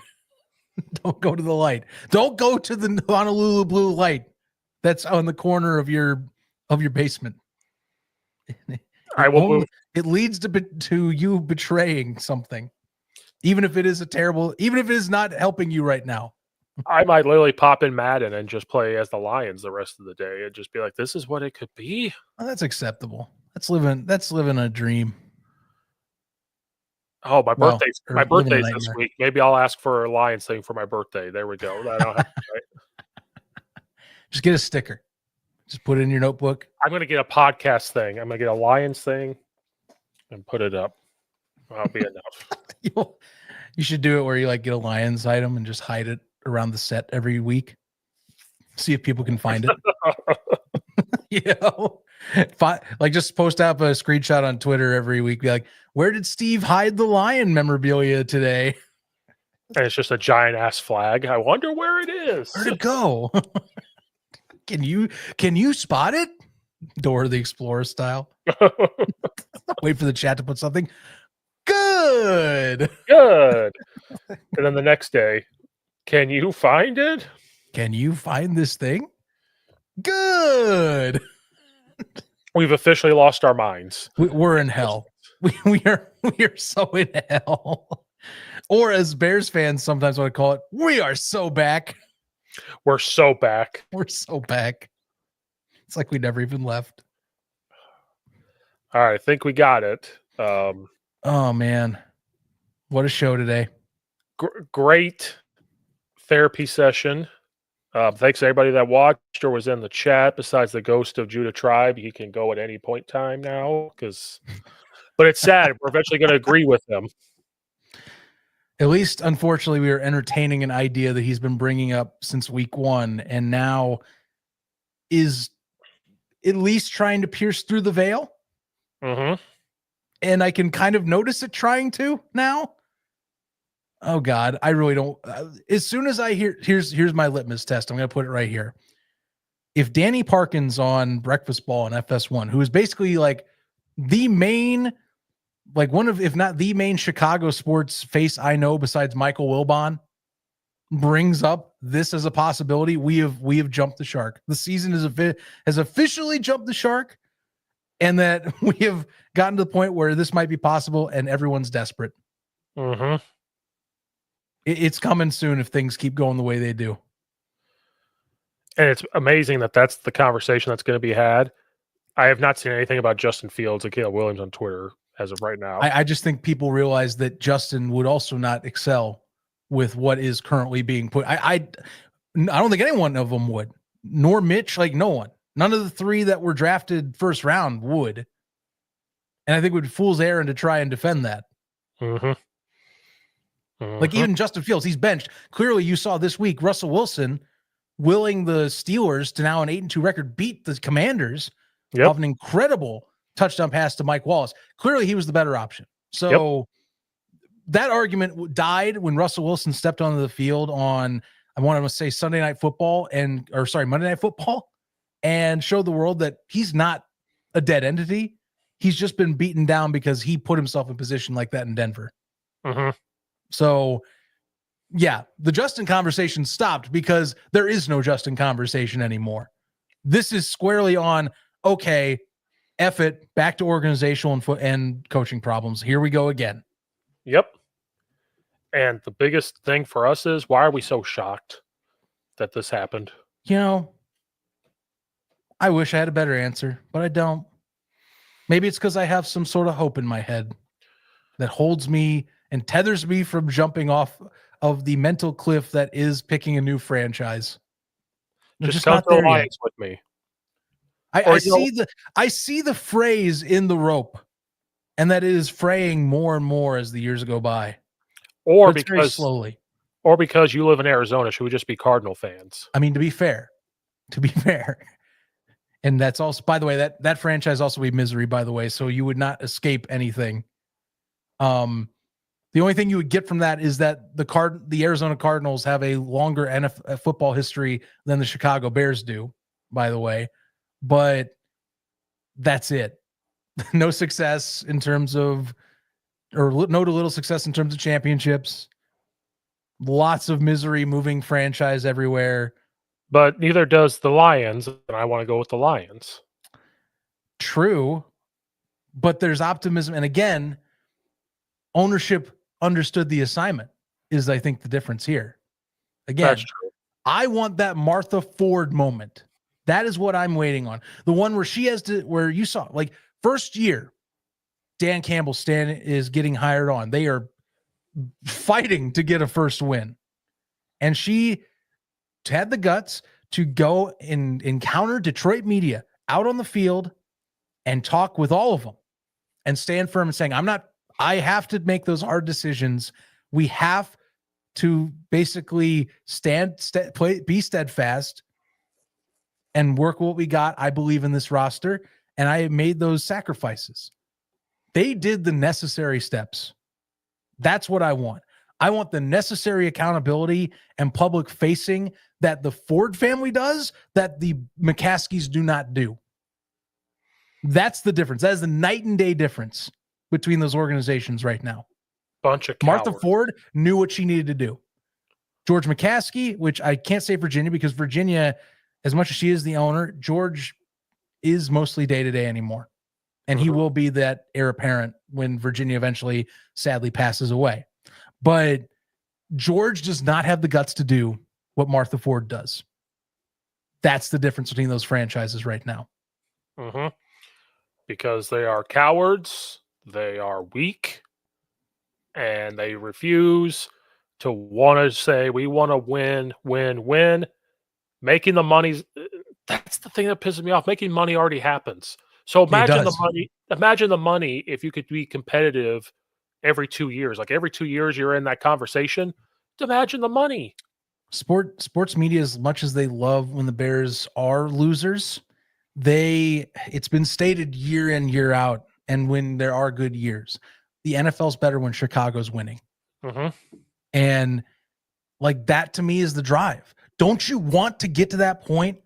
Don't go to the light. Don't go to the Honolulu blue light that's on the corner of your basement. I will move. It leads to you betraying something, even if it is not helping you right now. I might literally pop in Madden and just play as the Lions the rest of the day and just be like, this is what it could be. Oh, that's acceptable. That's living a dream. Oh, my birthday's this week. Maybe I'll ask for a Lions thing for my birthday. There we go. I don't have to, right? Just get a sticker. Just put it in your notebook. I'm going to get a podcast thing. I'm going to get a Lions thing and put it up. That'll be enough. You should do it where you get a Lions item and just hide it around the set every week. See if people can find it. Just post up a screenshot on Twitter every week. Be like, where did Steve hide the Lion memorabilia today? And it's just a giant ass flag. I wonder where it is. Where'd it go? Can you spot it? Dora the Explorer style. Wait for the chat to put something. Good. And then the next day, can you find it? Can you find this thing? Good. We've officially lost our minds. We're in hell. We are so in hell. Or as Bears fans sometimes want to call it, we are so back. We're so back. We're so back. It's like we never even left. All right, I think we got it. Oh man, what a show today! Great therapy session. Thanks to everybody that watched or was in the chat. Besides the ghost of Judah Tribe, he can go at any point in time now. But it's sad. We're eventually going to agree with him. At least, unfortunately, we are entertaining an idea that he's been bringing up since week 1, and now is at least trying to pierce through the veil. Mm-hmm. And I can kind of notice it trying to now. Oh God, I really don't. As soon as I here's my litmus test. I'm going to put it right here. If Danny Parkins on Breakfast Ball and FS1, who is basically the main, one of, if not the main Chicago sports face I know besides Michael Wilbon, brings up this as a possibility, we have jumped the shark. The season has officially jumped the shark, and that we have gotten to the point where this might be possible, and everyone's desperate. Mm-hmm. It's coming soon if things keep going the way they do. And it's amazing that that's the conversation that's going to be had. I have not seen anything about Justin Fields and Caleb Williams on Twitter as of right now. I just think people realize that Justin would also not excel with what is currently being put. I don't think any one of them would, nor Mitch, no one. None of the 3 that were drafted first round would. And I think it would fool's errand to try and defend that. Like even Justin Fields, he's benched. Clearly, you saw this week Russell Wilson willing the Steelers to now an 8-2 record beat the Commanders of an incredible touchdown pass to Mike Wallace. Clearly, he was the better option. So that argument died when Russell Wilson stepped onto the field on, I want to say Monday Night Football and showed the world that he's not a dead entity. He's just been beaten down because he put himself in position like that in Denver. So, yeah, the Justin conversation stopped because there is no Justin conversation anymore. This is squarely on, okay, F it, back to organizational and coaching problems. Here we go again. Yep. And the biggest thing for us is, why are we so shocked that this happened? You know, I wish I had a better answer, but I don't. Maybe it's because I have some sort of hope in my head that holds me and tethers me from jumping off of the mental cliff that is picking a new franchise. Just come to the Lions with me. I see the phrase in the rope, and that it is fraying more and more as the years go by. Or because slowly. Or because you live in Arizona, should we just be Cardinal fans? I mean, to be fair. And that's also, by the way, that franchise also be misery, by the way, so you would not escape anything. The only thing you would get from that is that the Arizona Cardinals have a longer NFL football history than the Chicago Bears do, by the way. But that's it. No success in terms of, or no to little success in terms of championships. Lots of misery, moving franchise everywhere. But neither does the Lions, and I want to go with the Lions. True, but there's optimism. And again, ownership understood the assignment is, I think, the difference here. Again, that's true. I want that Martha Ford moment. That is what I'm waiting on. The one where she has to, where you saw, like, first year, Dan Campbell is getting hired on. They are fighting to get a first win. And she had the guts to go and encounter Detroit media out on the field and talk with all of them and stand firm and saying, I have to make those hard decisions. We have to basically be steadfast and work what we got. I believe in this roster, and I made those sacrifices. They did the necessary steps. That's what I want. I want the necessary accountability and public facing that the Ford family does, that the McCaskies do not do. That's the difference. That is the night and day difference between those organizations right now. Bunch of cowards. Martha Ford knew what she needed to do. George McCaskey, which I can't say Virginia, because Virginia, as much as she is the owner, George is mostly day-to-day anymore. And he will be that heir apparent when Virginia eventually sadly passes away. But George does not have the guts to do what Martha Ford does. That's the difference between those franchises right now. Because they are cowards, they are weak, and they refuse to want to say, we want to win. Making the money, that's the thing that pisses me off. Making money already happens. So imagine the money. Imagine the money if you could be competitive every 2 years. Like every 2 years, you're in that conversation. Imagine the money. Sports media, as much as they love when the Bears are losers, it's been stated year in, year out, and when there are good years, the NFL's better when Chicago's winning. And like that to me is the drive. Don't you want to get to that point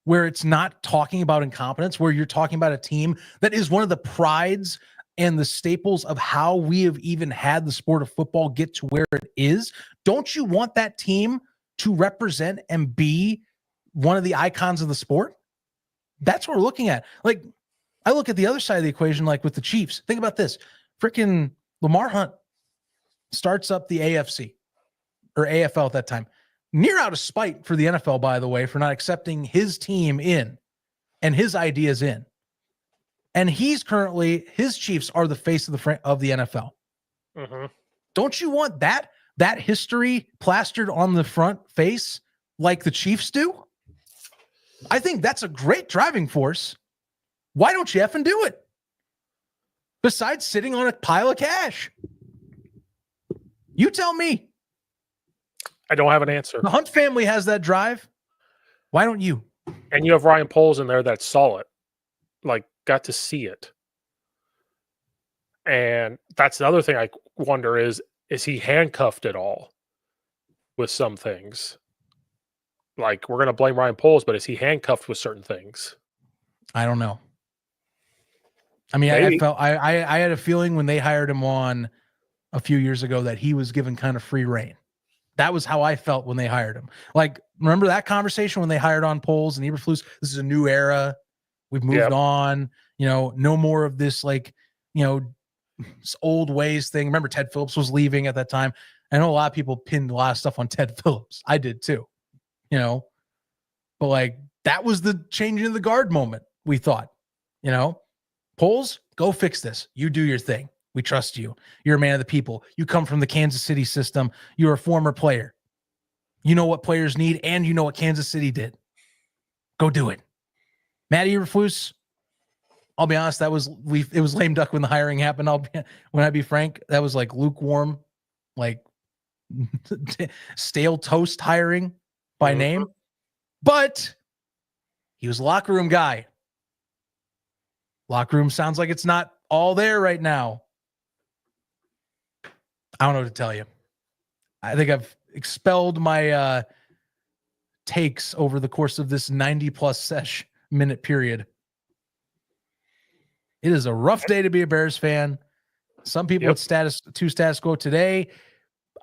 where it's not talking about incompetence, where you're talking about a team that is one of the prides and the staples of how we have even had the sport of football get to where it is? Don't you want that team to represent and be one of the icons of the sport? That's what we're looking at. Like, I look at the other side of the equation, like with the Chiefs. Think about this. Freaking Lamar Hunt starts up the AFC or AFL at that time. Near out of spite for the NFL, by the way, for not accepting his team in and his ideas in. And his Chiefs are the face of the NFL. Don't you want that history plastered on the front face like the Chiefs do? I think that's a great driving force. Why don't you effing do it? besides sitting on a pile of cash? You tell me. I don't have an answer. The Hunt family has that drive. Why don't you? And you have Ryan Poles in there that saw it, like got to see it. And that's another thing I wonder is he handcuffed at all with some things? Like, we're going to blame Ryan Poles, but is he handcuffed with certain things? I don't know. I mean, I had a feeling when they hired him on a few years ago that he was given kind of free reign. That was how I felt when they hired him. Like, remember that conversation when they hired on Poles and Eberflus? This is a new era. We've moved on. No more of this, like, this old ways thing. Remember, Ted Phillips was leaving at that time. I know a lot of people pinned a lot of stuff on Ted Phillips. I did too. But like, that was the changing of the guard moment, we thought. Poles, go fix this. You do your thing. We trust you. You're a man of the people. You come from the Kansas City system. You're a former player. You know what players need, and you know what Kansas City did. Go do it. Matt Eberflus, I'll be honest, it was lame duck when the hiring happened. When I be frank, that was like lukewarm, like stale toast hiring by name. But he was a locker room guy. Locker room sounds like it's not all there right now. I don't know what to tell you. I think I've expelled my takes over the course of this 90+ minute period. It is a rough day to be a Bears fan. Some people with status quo today.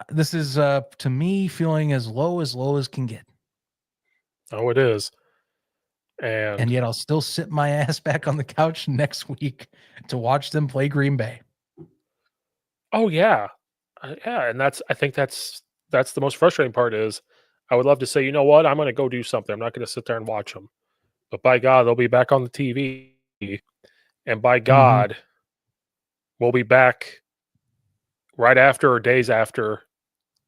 This is to me feeling as low as can get. Oh, it is. And yet I'll still sit my ass back on the couch next week to watch them play Green Bay. Oh yeah. And I think that's the most frustrating part is I would love to say, you know what, I'm going to go do something. I'm not going to sit there and watch them. But by God, they'll be back on the TV. And by God, we'll be back right after or days after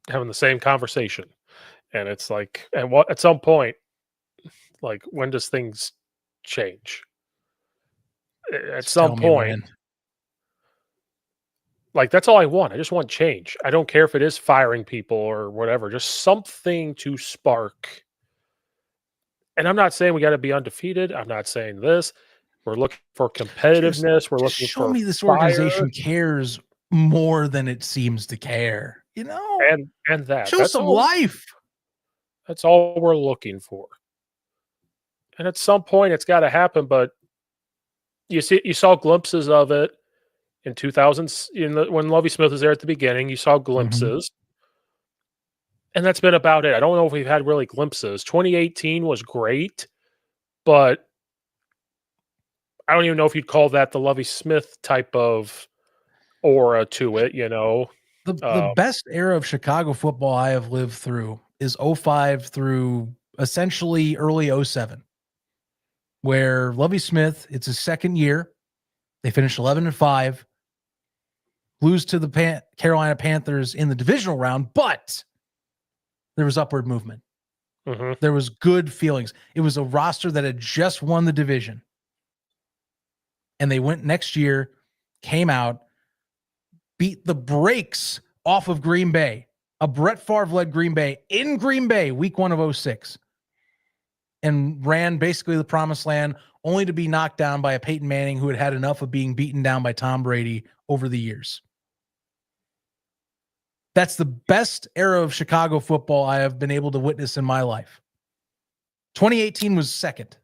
having the same conversation. And it's like, at some point, like, when does things change? At some point, like, that's all I want. I just want change. I don't care if it is firing people or whatever, just something to spark. And I'm not saying we got to be undefeated. I'm not saying this. We're looking for competitiveness. We're looking for this organization cares more than it seems to care. And that show some life. That's all we're looking for. And at some point, it's got to happen. But you saw glimpses of it in 2000s. When Lovie Smith was there at the beginning, you saw glimpses, and that's been about it. I don't know if we've had really glimpses. 2018 was great, but I don't even know if you'd call that the Lovie Smith type of aura to it. The best era of Chicago football I have lived through is 05 through essentially early 07, where Lovie Smith, it's his second year. They finished 11-5, lose to the Carolina Panthers in the divisional round, but there was upward movement. There was good feelings. It was a roster that had just won the division. And they went next year, came out, beat the brakes off of Green Bay, a Brett Favre-led Green Bay in Green Bay, week 1 of 06, and ran basically the promised land, only to be knocked down by a Peyton Manning who had had enough of being beaten down by Tom Brady over the years. That's the best era of Chicago football I have been able to witness in my life. 2018 was second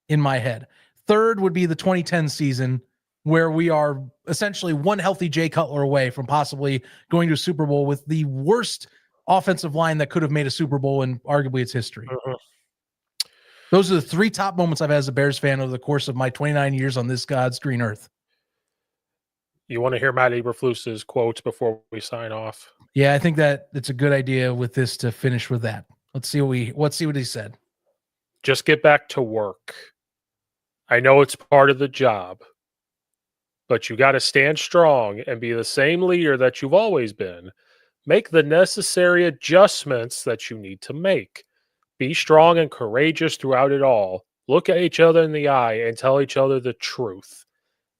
in my head. Third would be the 2010 season, where we are essentially one healthy Jay Cutler away from possibly going to a Super Bowl with the worst offensive line that could have made a Super Bowl in arguably its history. Those are the 3 top moments I've had as a Bears fan over the course of my 29 years on this God's green earth. You want to hear Matt Eberflus's quotes before we sign off? Yeah, I think that it's a good idea with this to finish with that. Let's see what he said. Just get back to work. I know it's part of the job, but you got to stand strong and be the same leader that you've always been. Make the necessary adjustments that you need to make. Be strong and courageous throughout it all. Look at each other in the eye and tell each other the truth.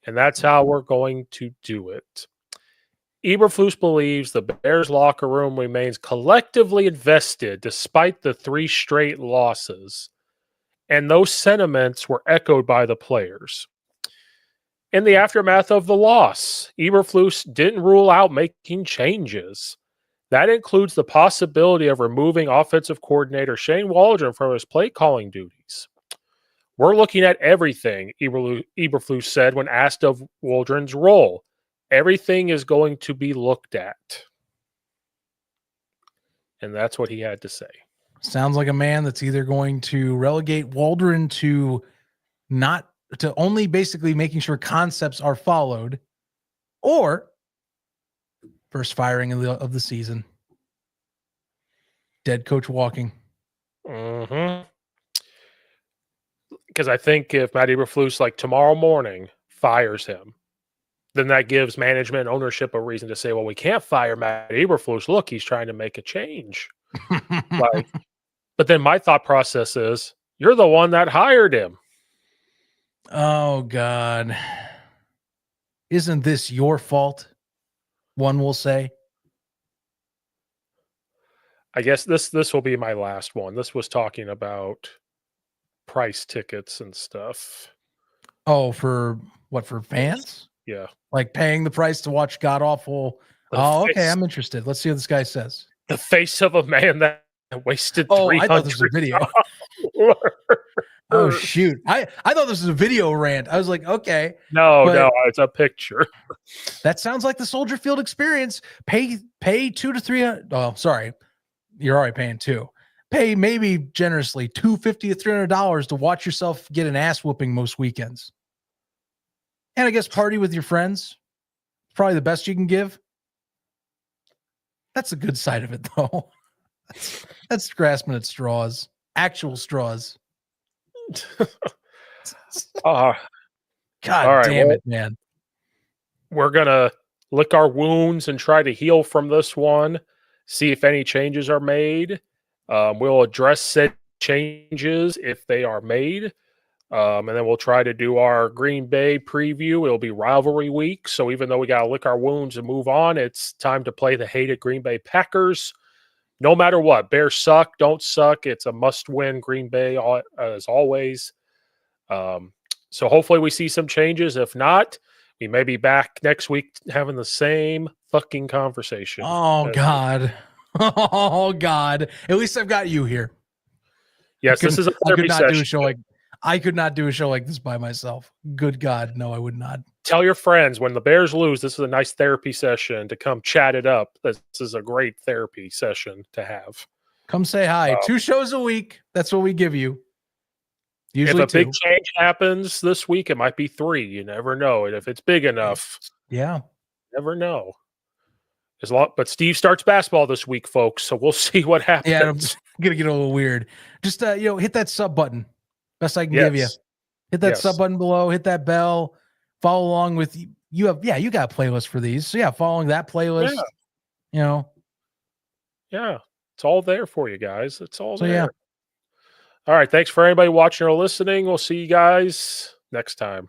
And that's how we're going to do it. Eberflus believes the Bears locker room remains collectively invested despite the 3 straight losses. And those sentiments were echoed by the players. In the aftermath of the loss, Eberflus didn't rule out making changes. That includes the possibility of removing offensive coordinator Shane Waldron from his play calling duties. We're looking at everything, Eberflus said when asked of Waldron's role. Everything is going to be looked at. And that's what he had to say. Sounds like a man that's either going to relegate Waldron to only basically making sure concepts are followed, or first firing of the season. Dead coach walking. Mm-hmm. Because I think if Matt Eberflus, like tomorrow morning, fires him, then that gives management and ownership a reason to say, well, we can't fire Matt Eberflus. Look, he's trying to make a change. But then my thought process is, you're the one that hired him. Oh, God. Isn't this your fault? One will say. I guess this will be my last one. This was talking about price tickets and stuff. Oh, for what? For fans? Yeah. Like paying the price to watch god-awful. Oh, okay. I'm interested. Let's see what this guy says. The face of a man that wasted $300. I thought this was a video. Oh, shoot. I thought this was a video rant. I was like, okay. No, it's a picture. That sounds like the Soldier Field experience. Pay $200 to $300. Oh, sorry. You're already paying $200. Pay maybe generously $250 to $300 to watch yourself get an ass whooping most weekends. And I guess party with your friends. Probably the best you can give. That's a good side of it, though. That's grasping at straws. Actual straws. God damn it, man. We're going to lick our wounds and try to heal from this one, see if any changes are made. We'll address said changes if they are made. And then we'll try to do our Green Bay preview. It'll be rivalry week. So even though we got to lick our wounds and move on, it's time to play the hated Green Bay Packers. No matter what, Bears suck, don't suck. It's a must-win Green Bay as always. So hopefully we see some changes. If not, we may be back next week having the same fucking conversation. Oh, God. Oh, God. At least I've got you here. Yes, this is a therapy session. I could not do a show like this by myself. Good God, no, I would not. Tell your friends when the Bears lose, this is a nice therapy session to come chat it up. This is a great therapy session to have. Come say hi. 2 shows a week. That's what we give you. Usually if a big change happens this week, it might be 3. You never know. And if it's big enough, never know. But Steve starts basketball this week, folks. So we'll see what happens. Yeah, I'm gonna get a little weird. Just hit that sub button. Best I can give you. Hit that sub button below. Hit that bell. Follow along with you. You got a playlist for these. So following that playlist. Yeah. Yeah, it's all there for you guys. It's all there. Yeah. All right. Thanks for anybody watching or listening. We'll see you guys next time.